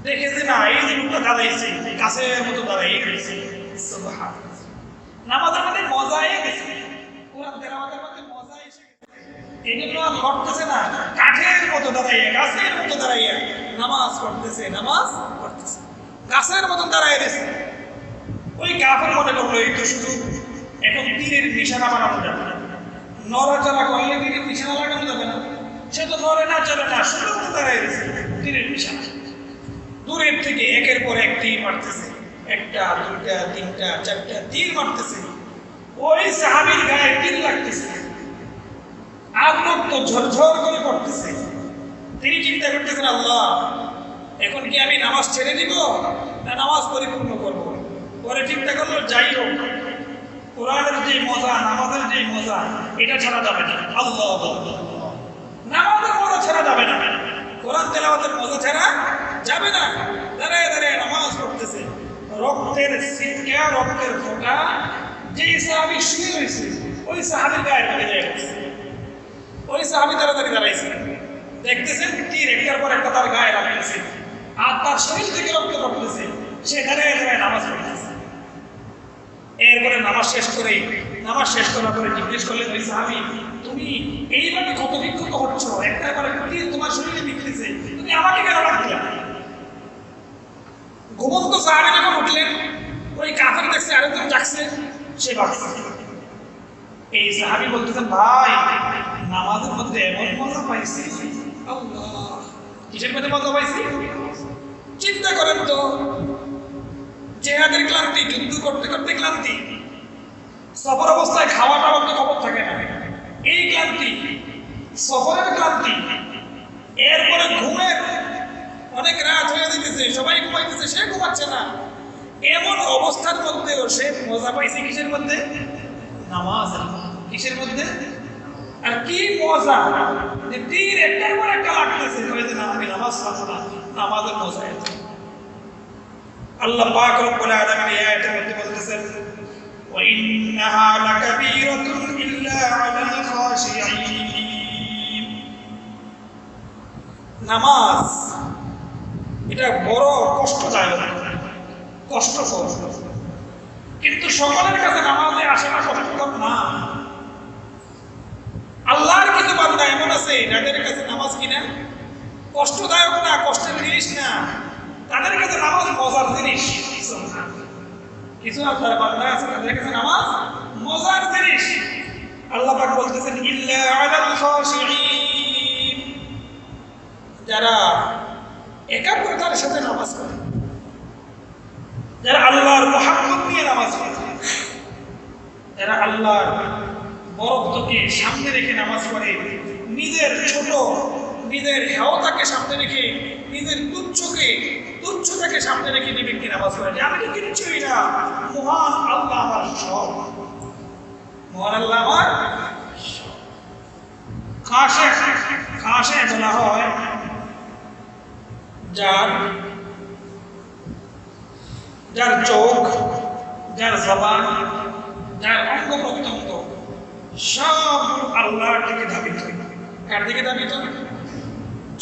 দেখেছে না এই যে লোকটা দাঁড়াইছে গাছের মতো দাঁড়াইয়ে গেছে। সুবহানাল্লাহ। নামাজের মধ্যে মজা এসে গেছে, কোরআন তেলাওয়াতের মধ্যে মজা এসে গেছে, এই জন্য আর লড়তেছে না, কাঠের মতো দাঁড়াইয়া গাছের মতো দাঁড়াইয়া নামাজ পড়তেছে, নামাজ পড়তেছে, গাছের মতো দাঁড়াইয়া গেছে। ওই কাফের মনে করলো এই তো শুধু এখন তীরের নিশানা বানানো যাবে না, নড়াচড়া করলে তীরের নিশানা লাগানো যাবে না, সে তো নড়ে না চলে না, শুধু দাঁড়ায় গেছে তীরের নিশানা। দূরের থেকে একের পর এক তীর মারতেছে, একটা দুইটা তিনটা চারটা তীর মারতেছে, ওই সাহাবীর গায়ে তীর লাগতেছে, আর রক্ত ঝরঝর করে পড়তেছে। তিনি চিন্তা করতেছেন আল্লাহ এখন কি আমি নামাজ ছেড়ে দিব না নামাজ পরিপূর্ণ করব। পরে চিন্তা করলো যাই হোক কোরআনের যে মজা, নামাজের যে মজা, এটা ছাড়া যাবে না। আল্লাহ নামাজের মজা ছাড়া যাবে না, কোরআন তেলাওয়াতের মজা ছাড়া যাবে না। দাঁড়ায় দাঁড়ায় নামাজ পড়তেছে, রক্তের ছিটকা, রক্তের ফোঁটা যে সাহাবী শুয়ে রয়েছে ওই সাহাবীর গায়ে লেগে যাচ্ছে। ওই সাহাবী তাড়াতাড়ি দাঁড়াইছে, দেখতেছেন তীর একটার পর একটা তার গায়ে লাগতেছে, আর তার শরীর থেকে রক্ত পড়তেছে, সে দাঁড়ায় দাঁড়ায় নামাজ পড়তেছে। এরপরে নামাজ শেষ করার পরে জিজ্ঞেস করলেন ওই সাহাবী, তুমি এইভাবে কত বিক্ষত হচ্ছ, একটার পর একটা তীর তোমার শরীরে বিঁধতেছে, তুমি আমাকে কেন রাখলে? ঘুমন্ত সাহাবী যখন উঠলেন, ওই কাফের দেখছে আরেকজন জাগছে, সে ভাবছে। এই সাহাবী বলতেছেন ভাই নামাজের মধ্যে এমন মজা পাইছি। আল্লাহ, কিসের মধ্যে মজা পাইছি? চিন্তা করেন তো, জিহাদের ক্লান্তি, যুদ্ধ করতে করতে ক্লান্তি, সফর অবস্থায় খাওয়া দাওয়ার তো খবর থাকে না, এই ক্লান্তি, সফরের ক্লান্তি, এরপরে ঘুমের অনেক রাত হয়ে যেতেছে, সবাই ঘুমাইতেছে, সে ঘুমাচ্ছে না, এমন অবস্থার মধ্যেও সে মজা পাইছে কিসের মধ্যে? নামাজ। কিসের মধ্যে? আর কি মজা যে তীর একটার পর একটা লাগতেছে, আমি নামাজ পড়বো না, নামাজের মজা আছে। আল্লাহ পাক রব্বুল আলামিন এই আয়াতের মধ্যে বলতেছেন ওয়া ইন্নাহা লাকাবীরাতুন ইল্লা আলাল খাশিঈন। নামাজ এটা বড় কষ্টদায়ক, কষ্টকর, কিন্তু সকলের কাছে নামাজে আসে না, কষ্টকর না। আল্লাহর কিছু বান্দা এমন আছে যাদের কাছে নামাজ কিনা কষ্টদায়ক না, কষ্টের জিনিস না, তাদের কাছে নামাজ মজার জিনিস। কিছু আল্লাহর বান্দা আছে তাদের কাছে নামাজ মজার জিনিস। আল্লাহ পাক বলতেছেন ইল্লা আলাল খাশিঈন, যারা একাগ্রতার সাথে নামাজ পড়ে, যারা আল্লাহর মহব্বত নিয়ে নামাজ পড়ে, যারা আল্লাহর বরত্বকে সামনে রেখে নামাজ পড়ে, নিজের ছোট, নিজের হেয়তাকে সামনে রেখে, নিজের তুচ্ছতাকে সামনে রেখে যে ব্যক্তি নামাজ পড়ে, যে আমি তো কিচ্ছুই না, মহান আল্লাহ আমার সব, মহান আল্লাহ আমার খাসে বলা হয় যার চোখ, যার জবান, যার অঙ্গ প্রত্যঙ্গ সব আল্লাহর দিকে ধাবিত। কার দিকে ধাবিত?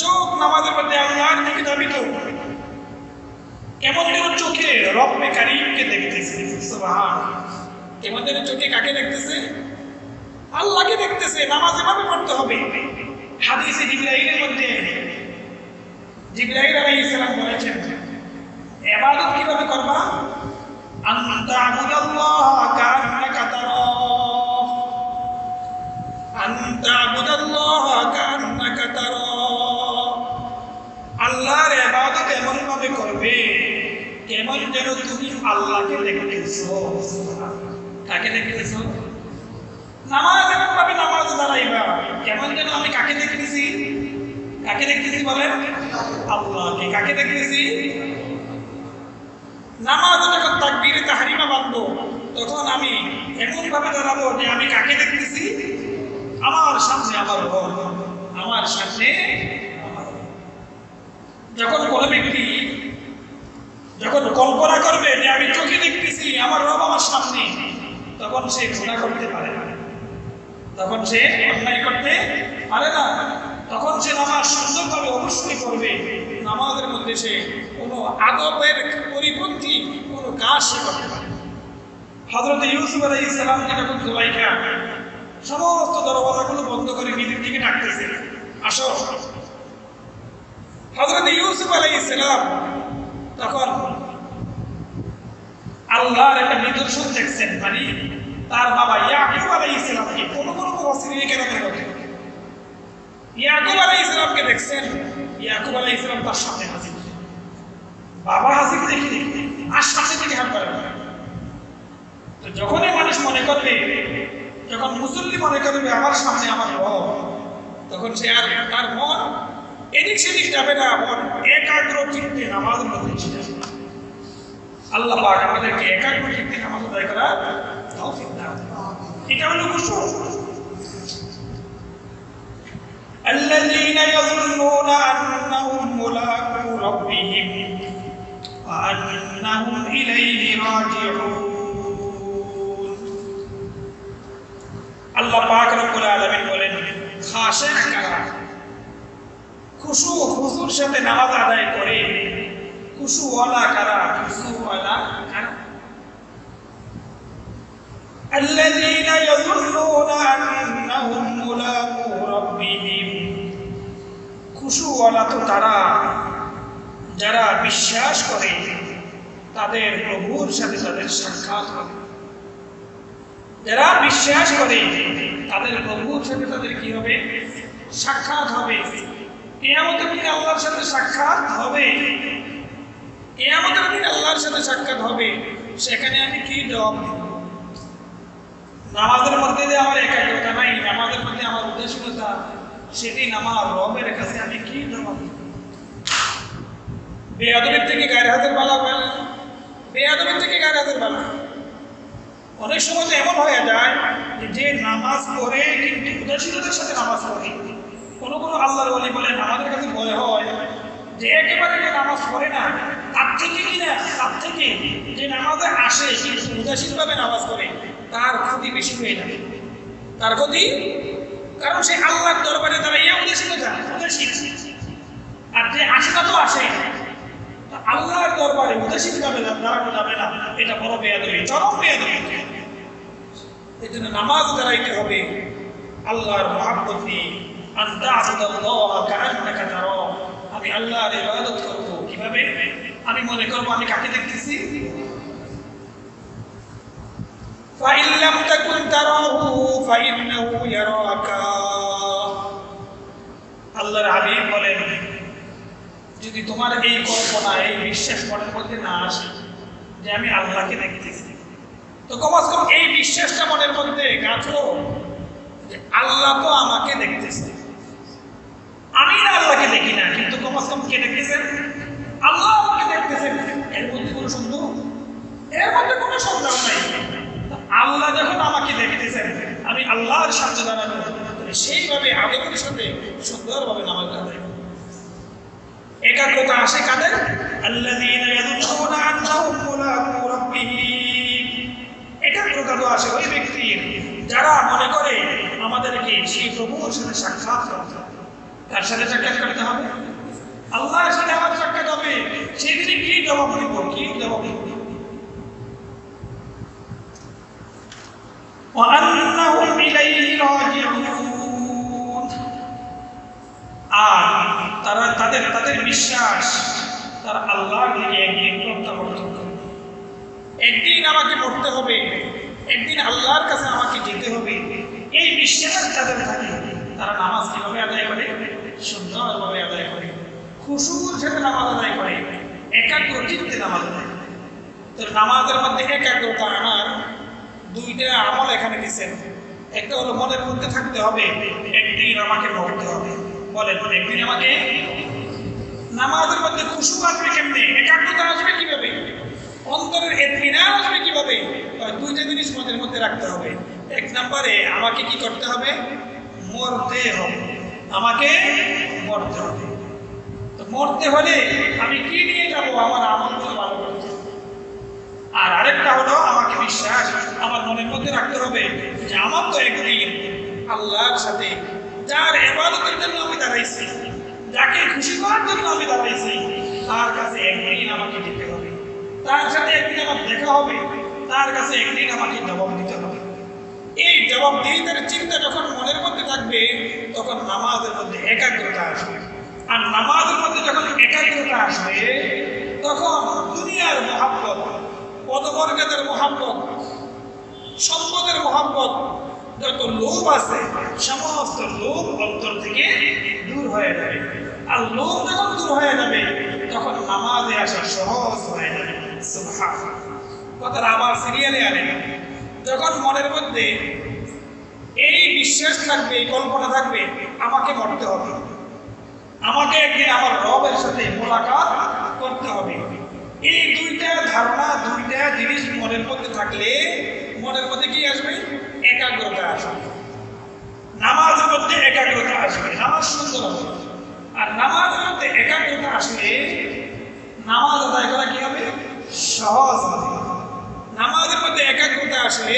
চোখ নামাজের মধ্যে আল্লাহর দিকে ধাবিত। কেমন যেন চোখে রব্বে কারীমকে দেখতেছে। সুবহানাল্লাহ। কেমন যেন চোখে কাকে দেখতেছে? আল্লাহকে দেখতেছে। নামাজ এভাবে পড়তে হবে। হাদিসে জিবরাইলের মধ্যে জিবরাইল আলাইহিস সালাম বলেছেন, ইবাদত কিভাবে করবা? আনতা আবুদাল্লাহ কান্নাকা তারাহ, আনতা আবুদাল্লাহ কান্নাকা তারাহ। আল্লাহর ইবাদত এমন ভাবে করবে কেমন যেন তুমি আল্লাহকে দেখতেছো। কাকে দেখতেছো? নামাজ এমন ভাবে নামাজ দাঁড়াইবা কেমন যেন আমি কাকে দেখতেছি? কাকে দেখতেছি বলেন? আল্লাহকে। কাকে দেখতেছি? নামাজ যখন তাকবীরে তাহরিমা বাঁধবো তখন আমি এমন ভাবে দাঁড়াবো যে আমি কাকে দেখতেছি? আমার সামনে আমার রব, আমার সামনে আমার রব। যখন কোনো ব্যক্তি যখন কল্পনা করবে যে আমি চোখে দেখতেছি আমার রব আমার সামনে, তখন সে গুনাহ করতে পারে না, তখন সে অন্যায় করতে পারে না, তখন সে নামাজ সুন্দরভাবে অবশ্যই করবে। নামাজের মধ্যে সে কোনো আদবের পরিপন্থী কোনো কাজ সে করতে পারে। হযরত ইউসুফ আলাইহিস সালামকে যখন জুলাইখা সমস্ত দরওয়াজাগুলো বন্ধ করে নিজের দিকে ডাকতেছে, আসো। হযরত ইউসুফ আলাইহিস সালাম তখন আল্লাহর একটা নিদর্শন দেখছেন, মানে তার বাবা ইয়াকুব আলাইহিস সালামকে কোন মুফাসসিরিনে কেরামের মধ্যে ইয়াকুব আলাইহিস সালামকে দেখছেন। ইয়াকুব আলাইহিস সালাম তার সামনে হাজির। বাবা হাজির দেখে আশপাশে থেকে হাত করে। তো যখনই মানুষ মনে করবে, যখন মুসল্লি মনে করবে আমার সামনে আমার রব, তখন সে আর তার মন এদিক সেদিক যাবে না, মন একাগ্র চিত্তে নামাজের মধ্যে ছিল। আল্লাহ পাক আমাদেরকে একাগ্র চিত্তে নামাজ আদায় করার তৌফিক দান। এটা হলো খুশুক। الذين يظنون أنهم ملاقو ربهم وأنهم إليه راجعون। আল্লাহ পাক রব্বুল আলামিন বলেন, খাশে কারা, খুশু হুজুর সাথে নামাজ আদায় করে, খুশু ওয়ালা কারা, খুশু ওয়ালা কারা। الذين يظنون أنهم ملاقو ربهم। খুশু ওয়ালা তো তারা যারা বিশ্বাস করে তাদের প্রভুর সাথে তাদের সাক্ষাৎ হবে। যারা বিশ্বাস করে তাদের প্রভুর সাথে তাদের কি হবে? সাক্ষাৎ হবে। কিয়ামতের দিন আল্লাহর সাথে সাক্ষাৎ হবে। কিয়ামতের দিন আল্লাহর সাথে সাক্ষাৎ হবে। সেখানে আমি কি জবাব দেব? নামাজের মধ্যে যে আমার একাগ্রতা নাই, নামাজের মধ্যে আমার উদাসীনতা, সেদিন আমার রবের কাছে আমি কি জবাব দেব? বেয়াদবির থেকে গায়ের হাতের বালা পায়, বেয়াদবির থেকে গায়ের হাতের বালা। অনেক সময় তো এমন হয়ে যায় যে নামাজ পড়ে কিন্তু উদাসীনতার সাথে নামাজ পড়ে। কোনো কোনো আল্লাহর ওলি বলেন, আমাদের কাছে মনে হয় যে একেবারে যে নামাজ পড়ে না, তার থেকে কিনা তার থেকে যে নামাজে আসে কিন্তু উদাসীনভাবে নামাজ পড়ে, তার ক্ষতি বেশি হয়ে যাবে। তার ক্ষতি, কারণ সে আল্লাহর দরবারে তারা উদাসীনতা উদাসীন, আর যে আসে তা তো আসে। আল্লাহর দরবারে উদাসীনভাবে দাঁড়ানো যাবে না, এটা বড় বেয়াদবি, চরম বেয়াদবি। এই জন্য নামাজ দাঁড়াইতে হবে আল্লাহর মহব্বত নিয়ে। আনতা আবুদাল্লাহ কাআন্নাকা তারাহ। আমি আল্লাহর ইবাদত করব কিভাবে? আমি মনে করব আমি কাকে দেখতেছি। ফাইন লাম তাকুন তারাহু ফাইন্নাহু ইয়ারাকা। আল্লাহর হাবিব বলেন, যদি তোমার এই কল্পনা, এই বিশ্বাস মনের মধ্যে না আসে যে আমি আল্লাহকে দেখতেছি, তো কমাস কম এই বিশ্বাসটা মনের মধ্যে গাঁথো যে আল্লাহ তো আমাকে দেখতেছে। আমি না আল্লাহকে দেখি না, কিন্তু কমাস কম কে দেখতেছেন? আল্লাহ আমাকে দেখতেছেন। এর মধ্যে কোনো সন্দেহ? এর মধ্যে কোনো সন্দেহ নাই। আল্লাহ যখন আমাকে দেখতেছেন, আমি আল্লাহর সামনে দাঁড়ানো, সেইভাবে আবেগের সাথে সুন্দরভাবে নামাজ আদায় করব। একাগ্রতা আসে কাদের? আল্লাযীনা ইয়াযুন্নুনা আন্নাহুম মুলাকু রাব্বিহিম। একাগ্রতা তো আসে ওই ব্যক্তির যারা মনে করে আমাদেরকে সেই প্রভুর সাথে সাক্ষাৎ করতে হবে। তার সাথে সাক্ষাৎ করতে হবে, আল্লাহর সাথে আমার সাক্ষাৎ হবে। সেদিনে কি জবাব দিব? কি জবাব দিব? وأنهم إليه راجعون। আর তাদের বিশ্বাস তারা আল্লাহর দিকে একদিন প্রত্যাবর্তন করবে। একদিন আমাকে মরতে হবে, একদিন আল্লাহর কাছে আমাকে যেতে হবে। এই বিশ্বাস তাদের থাকে। তারা নামাজ কিভাবে আদায় করে? সুন্দরভাবে আদায় করে, খুশুর সাথে নামাজ আদায় করে, একাগ্র চিত্তে নামাজ আদায় করে। তো নামাজের মধ্যে একাগ্রতা আনার দুইটা আমল এখানে দিচ্ছেন। একটা হলো মনের মধ্যে থাকতে হবে একদিন আমাকে মরতে হবে। বলেন একদিন আমাকে। নামাজের মধ্যে খুশু আসবে কেমনে? একাগ্রতা আসবে কিভাবে? অন্তরের ইতমিনান আসবে কিভাবে? দুইটা জিনিস মনের মধ্যে রাখতে হবে। এক নম্বরে আমাকে কি করতে হবে? মরতে হবে। আমাকে মরতে হবে। তো মরতে হলে আমি কি নিয়ে যাব? আমার আমলগুলো ভালো করতে হবে। আর আরেকটা হলো আমাকে বিশ্বাস আমার মনের মধ্যে রাখতে হবে যে আমার তো একদিন আল্লাহর সাথে, যার ইবাদতের জন্য আমি দাঁড়াইছি, যাকে খুশি করার জন্য আমি দাঁড়াইছি, তার কাছে একদিন আমাকে যেতে হবে, তার সাথে একদিন আমার দেখা হবে, তার কাছে একদিন আমাকে জবাব দিতে হবে। এই জবাবদিহিতার চিন্তা যখন মনের মধ্যে থাকবে, তখন নামাজের মধ্যে একাগ্রতা আসবে। আর নামাজের মধ্যে যখন একাগ্রতা আসবে, তখন দুনিয়ার মহাব্বত, পদমর্যাদার মহাব্বত, সম্পদের মহাব্বত, যত লোভ আছে সমস্ত লোভ অন্তর থেকে দূর হয়ে যাবে। আর লোভ যখন দূর হয়ে যাবে, তখন নামাজে আসা সহজ হয়ে যাবে। সুবহানাল্লাহ। কথাটা আবার সিরিয়ালে আনে। যখন মনের মধ্যে এই বিশ্বাস থাকবে, এই কল্পনা থাকবে আমাকে মরতে হবে, আমাকে একদিন আমার রবের সাথে মোলাকাত করতে হবে, এই দুইটা ধারণা, দুইটা জিনিস মনের মধ্যে থাকলে মনের মধ্যে কি আসবে? একাগ্রতা আসবে। নামাজের মধ্যে একাগ্রতা আসবে, নামাজ সুন্দর হবে। আর নামাজের মধ্যে একাগ্রতা আসলে নামাজ আদায় করা কি হবে? সহজ হবে। নামাজের মধ্যে একাগ্রতা আসলে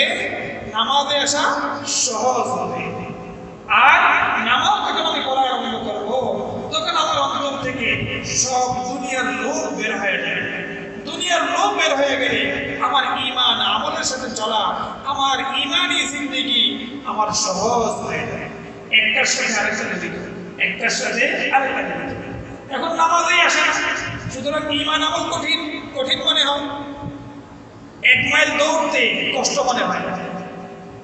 নামাজে আসা সহজ হবে। আর নামাজ যখন আমি পড়া আরম্ভ করবো, তখন আমার অন্তর থেকে সব দুনিয়ার লোভ বের হয়ে যাবে। দুনিয়ার লোভ বের হয়ে গেলে আমার ঈমান আমলের সাথে চলা, আমার ঈমানি জিন্দেগি আমার সহজ হয়ে যায়। একটার সাথে আরেকটা দিতে, একটার সাথে আরেকটা দিতে। এখন নামাজেই আসে, সুতরাং ঈমান আমল কঠিন কঠিন মনে হয়। 1 মাইল দৌড়তে কষ্ট মনে হয়।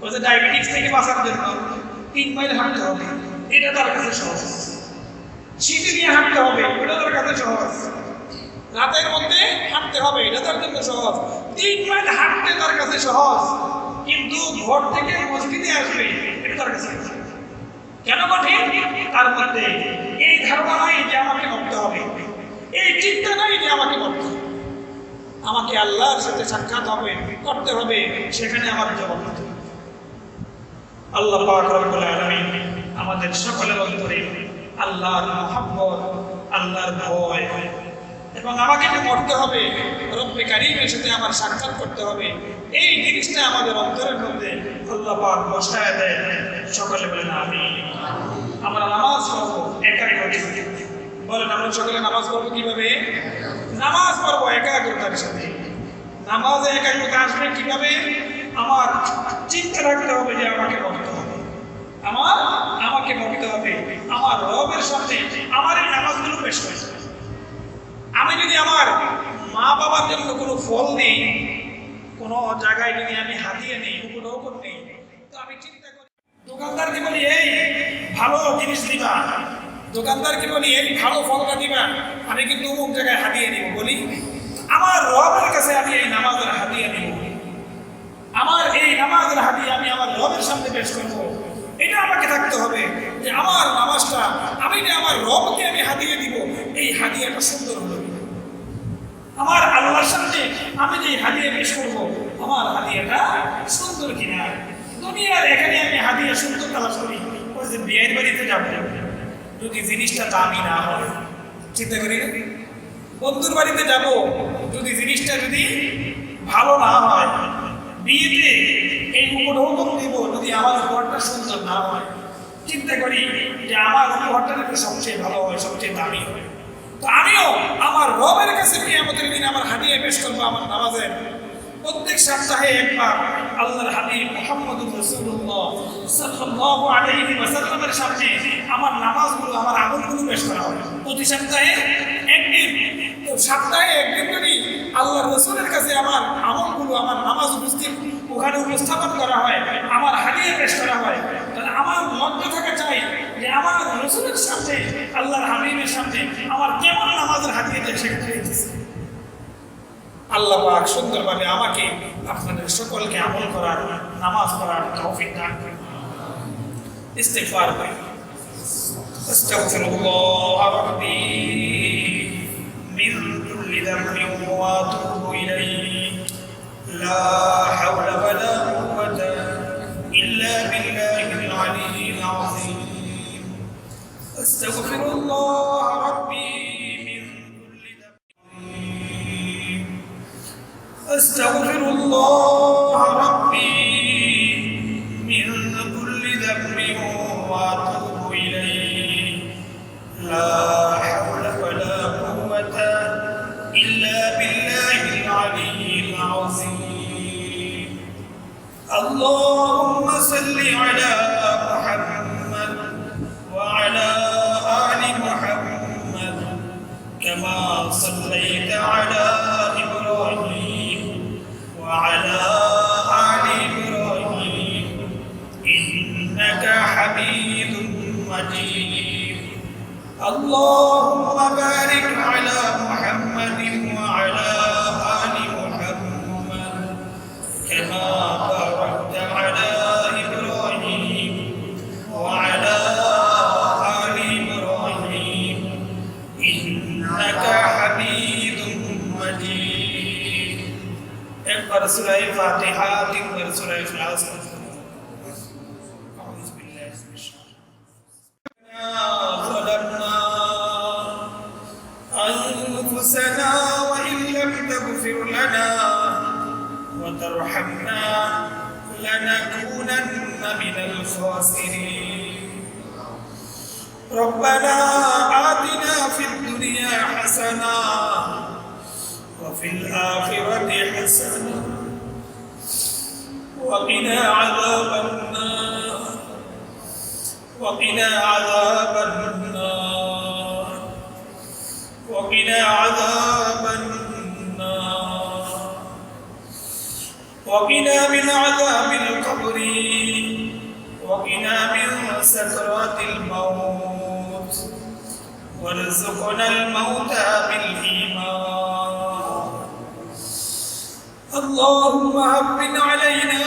ওই যে ডায়াবেটিক্স থেকে বাঁচার জন্য 3 মাইল হাঁটতে হবে, এটা তার কাছে সহজ। সিঁড়ি নিয়ে হাঁটতে হবে, ওটা তার কাছে সহজ। রাতের মধ্যে হাঁটতে হবে, এটা তার জন্য সহজ। 3 মাইল হাঁটতে তার কাছে সহজ, কিন্তু ঘর থেকে মসজিদে আসবে এটা তার কাছে কেন কঠিন? তার মধ্যে এই ধারণা নাই যে আমাকে মরতে হবে, এই চিন্তা নাই যে আমাকে মরতে হবে। আমাকে আল্লাহর সাথে সাক্ষাৎ হবে, করতে হবে, সেখানে আমার জবাব দিতে হবে। আল্লাহ পাক রব্বুল আলামিন আমাদের সকলের অন্তরে আল্লাহর মহব্বত, আল্লাহর ভয়, এবং আমাকে যে মরতে হবে, রব্বে কারীমের সাথে আমার সাক্ষাৎ করতে হবে, এই জিনিসটা আমাদের অন্তরের মধ্যে আল্লাহ পাক বসায় দেয়। সকলে বলেন আমিন। আমরা নামাজ পড়বো একাগ্রতার। বলেন আমরা সকলে নামাজ পড়বো কিভাবে? নামাজ পড়বো একাগ্রতার সাথে। নামাজে একাগ্রতা আসবে কিভাবে? আমার চিন্তা রাখতে হবে যে আমাকে মরতে হবে, আমাকে মরতে হবে। আমার রবের সামনে আমার এই নামাজগুলো পেশ হয়ে যাবে। আমি যদি আমার মা বাবার জন্য কোনো ফল নেই, কোনো জায়গায় যদি আমি হাতিয়ে নেই, উপঢৌকন নেই, তো আমি চিন্তা করি, দোকানদারকে বলি এই ভালো জিনিস দিবা, দোকানদারকে বলি এই ভালো ফলটা দিবা, আমি কিন্তু অমুক জায়গায় হাদিয়া দিব। বলি আমার রবের কাছে আমি এই নামাজের হাদিয়া দিব, আমার এই নামাজের হাদিয়া আমি আমার রবের সামনে পেশ করব। এটা আমাকে থাকতে হবে যে আমার নামাজটা আমি যে আমার রবকে আমি হাদিয়া দিব, এই হাদিয়াটা সুন্দর হবে। আমার আল্লাহর সামনে আমি যে হাদিয়া পেশ করব, আমার হাদিয়াটা সুন্দর কিনা। দুনিয়ার এখানে আমি হাদিয়া সুন্দর তালাশ করি, ওই যে বিয়ের বাড়িতে যাব, যদি জিনিসটা দামি না হয়, চিন্তা করি বন্ধুর বাড়িতে যাব, যদি জিনিসটা যদি ভালো না হয়, বিয়েতে এই উপঢৌকন দেব, যদি আমার উপহারটা সুন্দর না হয়, চিন্তা করি যে আমার উপহারটা যদি সবচেয়ে ভালো হয়, সবচেয়ে দামি হয়। তো আমিও আমার রবের কাছে কিয়ামতের দিন আমার হাদিয়া পেশ করবো। আমার নামাজের প্রত্যেক সপ্তাহে একবার আল্লাহর হাবিব মুহাম্মদুর রাসূলুল্লাহ সাল্লাল্লাহু আলাইহি ওয়াসাল্লামের সামনে আমার নামাজগুলো, আমার আমলগুলো পেশ করা হয়। প্রতি সপ্তাহে একদিন, তো সপ্তাহে একদিন যদি আল্লাহর রাসূলের কাছে আমার আমলগুলো, আমার নামাজ ওখানে উপস্থাপন করা হয়, আমার হাদিয়া পেশ করা হয়, তাহলে আমার লক্ষ্য থাকা চাই যে আমার রাসূলের সামনে, আল্লাহর হাবিবের সামনে আমার কেমন নামাজের হাদিয়া সেটা পেয়েছে। আল্লাহ পাক সুন্দরভাবে আমাকে আপনাদের সকলকে আমল করার, নামাজ পড়ার তৌফিক দান করুন। ইস্তিগফার করি। আস্তাগফিরুল্লাহ রাব্বি মিন কুল্লি যামবিন ওয়া আতুবু ইলাইহি লা হাওলা ওয়া লা কুওয়াতা ইল্লা বিল্লাহিল আলিয়্যিল আযীম। আস্তাগফিরুল্লাহ রাব্বি أستغفر الله ربي من كل ذنب وأتوب إليه لا حول ولا قوة إلا بالله العلي العظيم. اللهم صل على محمد وعلى آل محمد كما صليت على إبراهيم وعلى آل إبراهيم إنك حميد مجيد. اللهم بارك على محمد وعلى آل محمد كما باركت على إبراهيم وعلى آل إبراهيم إنك حميد مجيد. একবার সূরা ফাতিহা, তিনবার সূরা ইখলাস। আউযু বিল্লাহি মিনাশ শাইতানির أنفسنا وإن لم تغفر لنا وترحمنا لنكونن من الخاسرين. ربنا آتنا في الدنيا حسنة وفي الآخرة حسنة وقنا عذاب النار وقنا عذاب النار وقنا عذاب النار وقنا من عذاب القبر وقنا من سكرات الموت وارزقنا الموت بالإيمان. اللهم هون علينا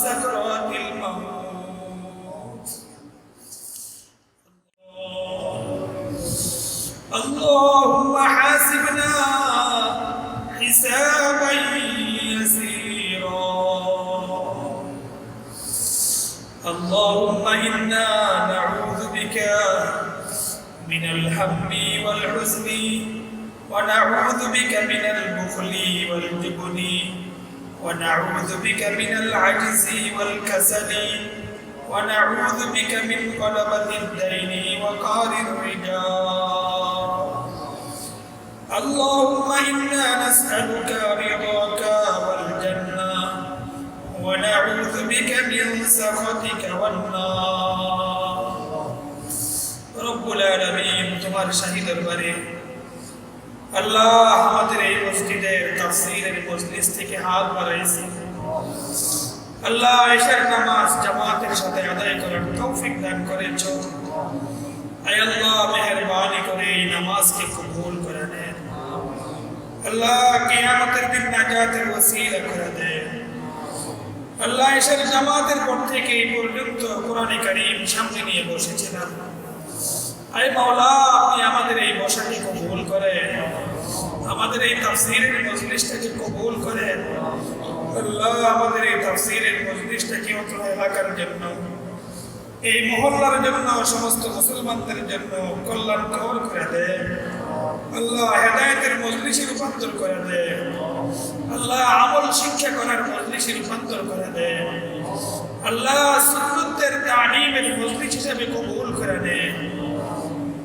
سكرات الموت. اللهم حاسبنا حسابا يسيرا. اللهم إنا نعوذ بك من الهم والحزن ونعوذ بك من البخل والجبن ونعوذ بك من العجز والكسل ونعوذ بك من غلبة الدين وقهر الرجال. اللهم إنا نسألك رضاك والجنة ونعوذ بك من سخطك والنار. رب العالمين তোমার শাহী দরবারে আল্লাহ আমাদের এই মসজিদের তাফসীরের মজলিস থেকে হাত বাড়াইছি। আল্লাহ এশার নামাজ জামাতের সাথে আদায় করার তৌফিক দান করেছো। আয় আল্লাহ মেহেরবানি করে এই নামাজকে কবুল করে নেন। আল্লাহ কিয়ামতের দিন নাজাতের ওসিলা করে দেন। আল্লাহ এসের জামাতের পর থেকে এই পর্যন্ত কোরআনে কারীম সামনে নিয়ে বসেছিলাম। আয় মাওলা আপনি আমাদের এই বসাকে কবুল করেন, আমাদের এই তাফসীরের মজলিসটাকে কবুল করেন। আল্লাহ আমাদের এই তাফসীরের মজলিসটাকে অত্র এলাকার জন্য, এই মহল্লার জন্য, সমস্ত মুসলমানদের জন্য কল্যাণকর করে দেন। আল্লাহ হেদায়েতের মজলিসে রূপান্তর করে দেন। আল্লাহ আমল শিক্ষা করার মজলিসে রূপান্তর করে দেন। আল্লাহ সুন্নতের তালিমের মজলিস হিসেবে কবুল করে নেন।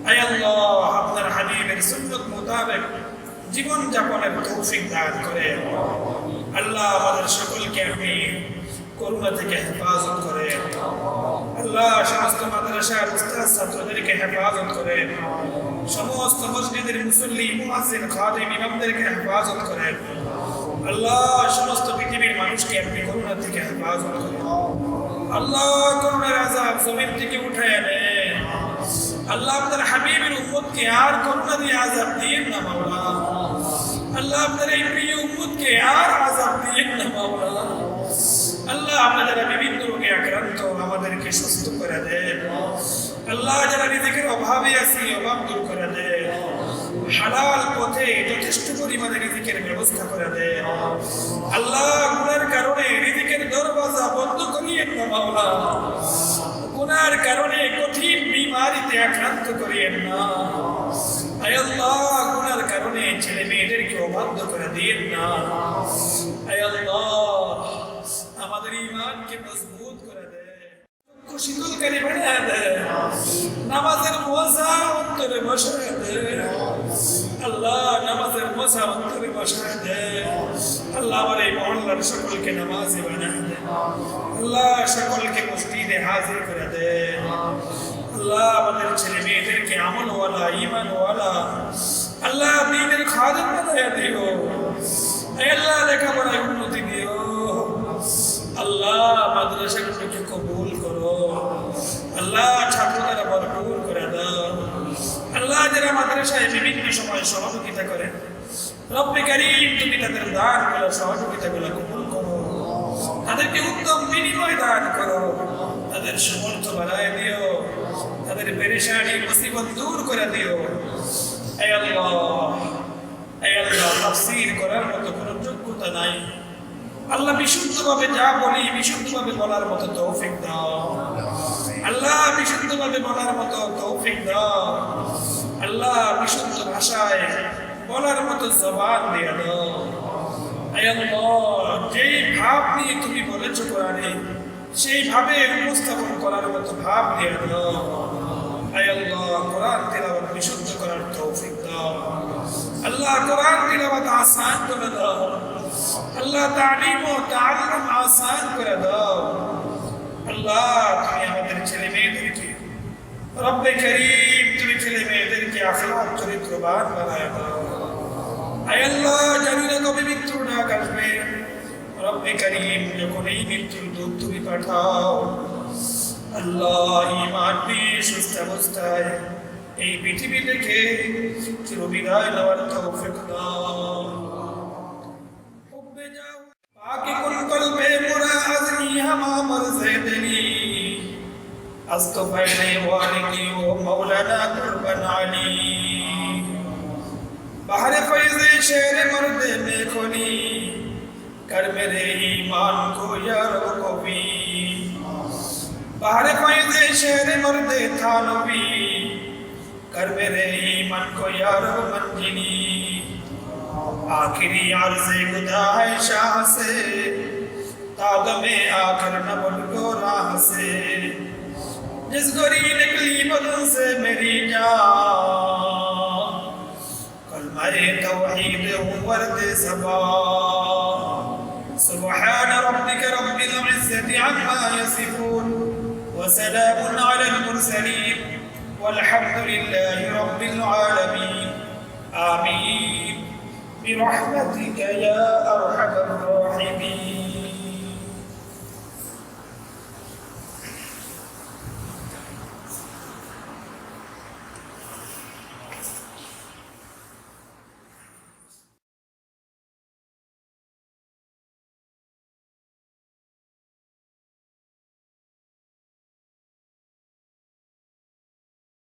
আয় আল্লাহ আপনার হাবিবের সুন্নত মোতাবেক জীবন যাপনের তৌফিক দান করেন। আল্লাহ আমাদের সকলকে আপনি করোনা থেকে হেফাজত করেন। আল্লাহ সমস্ত মাদ্রাসার উস্তাদ ছাত্রদেরকে হেফাজত করেন। সমস্ত মসজিদের মুসল্লি মুয়াজ্জিন খাদিম ইমামদেরকে হেফাজত করেন। আল্লাহ সমস্ত পৃথিবীর মানুষকে আপনি করোনা থেকে হেফাজত করেন। আল্লাহ করোনার আযাব জমিন থেকে উঠায় নেন। আল্লাহ আপনার হাবিবের উম্মতকে আর করোনা দিয়ে আযাব দিয়েন না মাওলা। আল্লাহ আপনার এই প্রিয় উম্মতকে আর আযাব দিয়েন না মাওলা। আল্লাহ আমরা যারা বিভিন্ন রোগে আক্রান্ত আমাদেরকে সুস্থ করে দেন। আল্লাহ যারা রিজিকের অভাবে আছি অভাব দূর করে দেন। হালাল পথে যথেষ্ট পরিমাণে রিজিকের ব্যবস্থা করে দেন। আল্লাহ গুনার কারণে রিজিকের দরওয়াজা বন্ধ করিয়েন না মাওলা। গুনার কারণে কঠিন বিমারিতে আক্রান্ত করিয়েন না। আয় আল্লাহ গুনার কারণে ছেলে মেয়েদেরকে অবাধ্য করে দিয়েন না। আয় আল্লাহ আমাদের ঈমানকে মজবুত করে দেন, শীতলকারী বানিয়ে দেন, নামাজের মজা অন্তরে বসায় দেন। আল্লাহ নামাজের মজা অন্তরে বসায় দেন। আল্লাহ আমার এই মহল্লার সকলকে নামাজি বানায় দেন। আল্লাহ সকলকে মসজিদে হাজির করে দেন। আল্লাহ আমাদের ছেলে মেয়েদেরকে আমলওয়ালা ঈমানওয়ালা আল্লাহ দ্বীনের খাদেম বানায় দিও। আল্লাহ লেখাপড়ায় উন্নতি দিও। আল্লাহ মাদ্রাসাগুলোকে কবুল করো। আল্লাহ ছাত্রদের ভরপুর করে দাও। আল্লাহ যারা মাদ্রাসায় বিভিন্ন সময় সহযোগিতা করেন, রব্বে কারীম তুমি তাদের দানগুলো সহযোগিতাগুলো কবুল করো। তাদেরকে উত্তম বিনিময় দান করো। তাদের সামর্থ্য বাড়ায় দিও। তাদের পেরেশানি মুসিবত দূর করে দিও। আয় আল্লাহ তাফসীর করার মতো কোনো যোগ্যতা নাই। আল্লাহ বিশুদ্ধভাবে যা বলি বিশুদ্ধভাবে বলার মতো তৌফিক দাও। আল্লাহ বিশুদ্ধভাবে বলার মতো তৌফিক দাও। আল্লাহ বিশুদ্ধ ভাষায় বলার মতো জবান দিয়ে দাও। আয় আল্লাহ যেই ভাব নিয়ে তুমি বলেছো কোরআনে সেইভাবে উপস্থাপন করার মতো ভাব দিয়ে দাও। আয় আল্লাহ কোরআন তিলাওয়াত বিশুদ্ধ করার তৌফিক দাও। আল্লাহ কোরআন তিলাওয়াত আসান করে দাও। আল্লাহ তালিম ও তাআল্লুম আসান করে দাও। আল্লাহ তুমি আমাদের ছেলে মেয়েদেরকে রব্বে কারীম তুমি ছেলে মেয়েদেরকে আখলাক চরিত্রবান বানায় দাও। আয় আল্লাহ জানি না কবে মৃত্যুর ডাক আসবে। রব্বে কারীম যখন এই মৃত্যুর দূত তুমি পাঠাও, আল্লাহ ঈমান নিয়ে সুস্থ অবস্থায় এই পৃথিবী থেকে চিরবিদায় নেওয়ার তৌফিক দাও। पाके कुल कल्बे मुरा अज़नी हमा मर्ज़े दिली अज़ तो पहले वालिदी ओ मौलाना कुर्बन अली बाहर फैज़े शेर मर्दे में खुली कर मेरे ईमान को यार कभी बाहर फैज़े शेर मर्दे थानवी कर मेरे ईमान को यार मंजिली आखिरी अर्ज़े खुदा है शाह से तादमे आखिर न मुझको राह से जिस गोरी निकली बदन से मेरी जान कलमाए तौहीद वर्द सबा सुब्हान रब्बिक रब्बिल इज़्ज़ति अम्मा यसिफून व सलामुन अलल मुरसलीन वल्हम्दुलिल्लाहि रब्बिल आलमीन आमीन برحمتك يا أرحم الراحمين.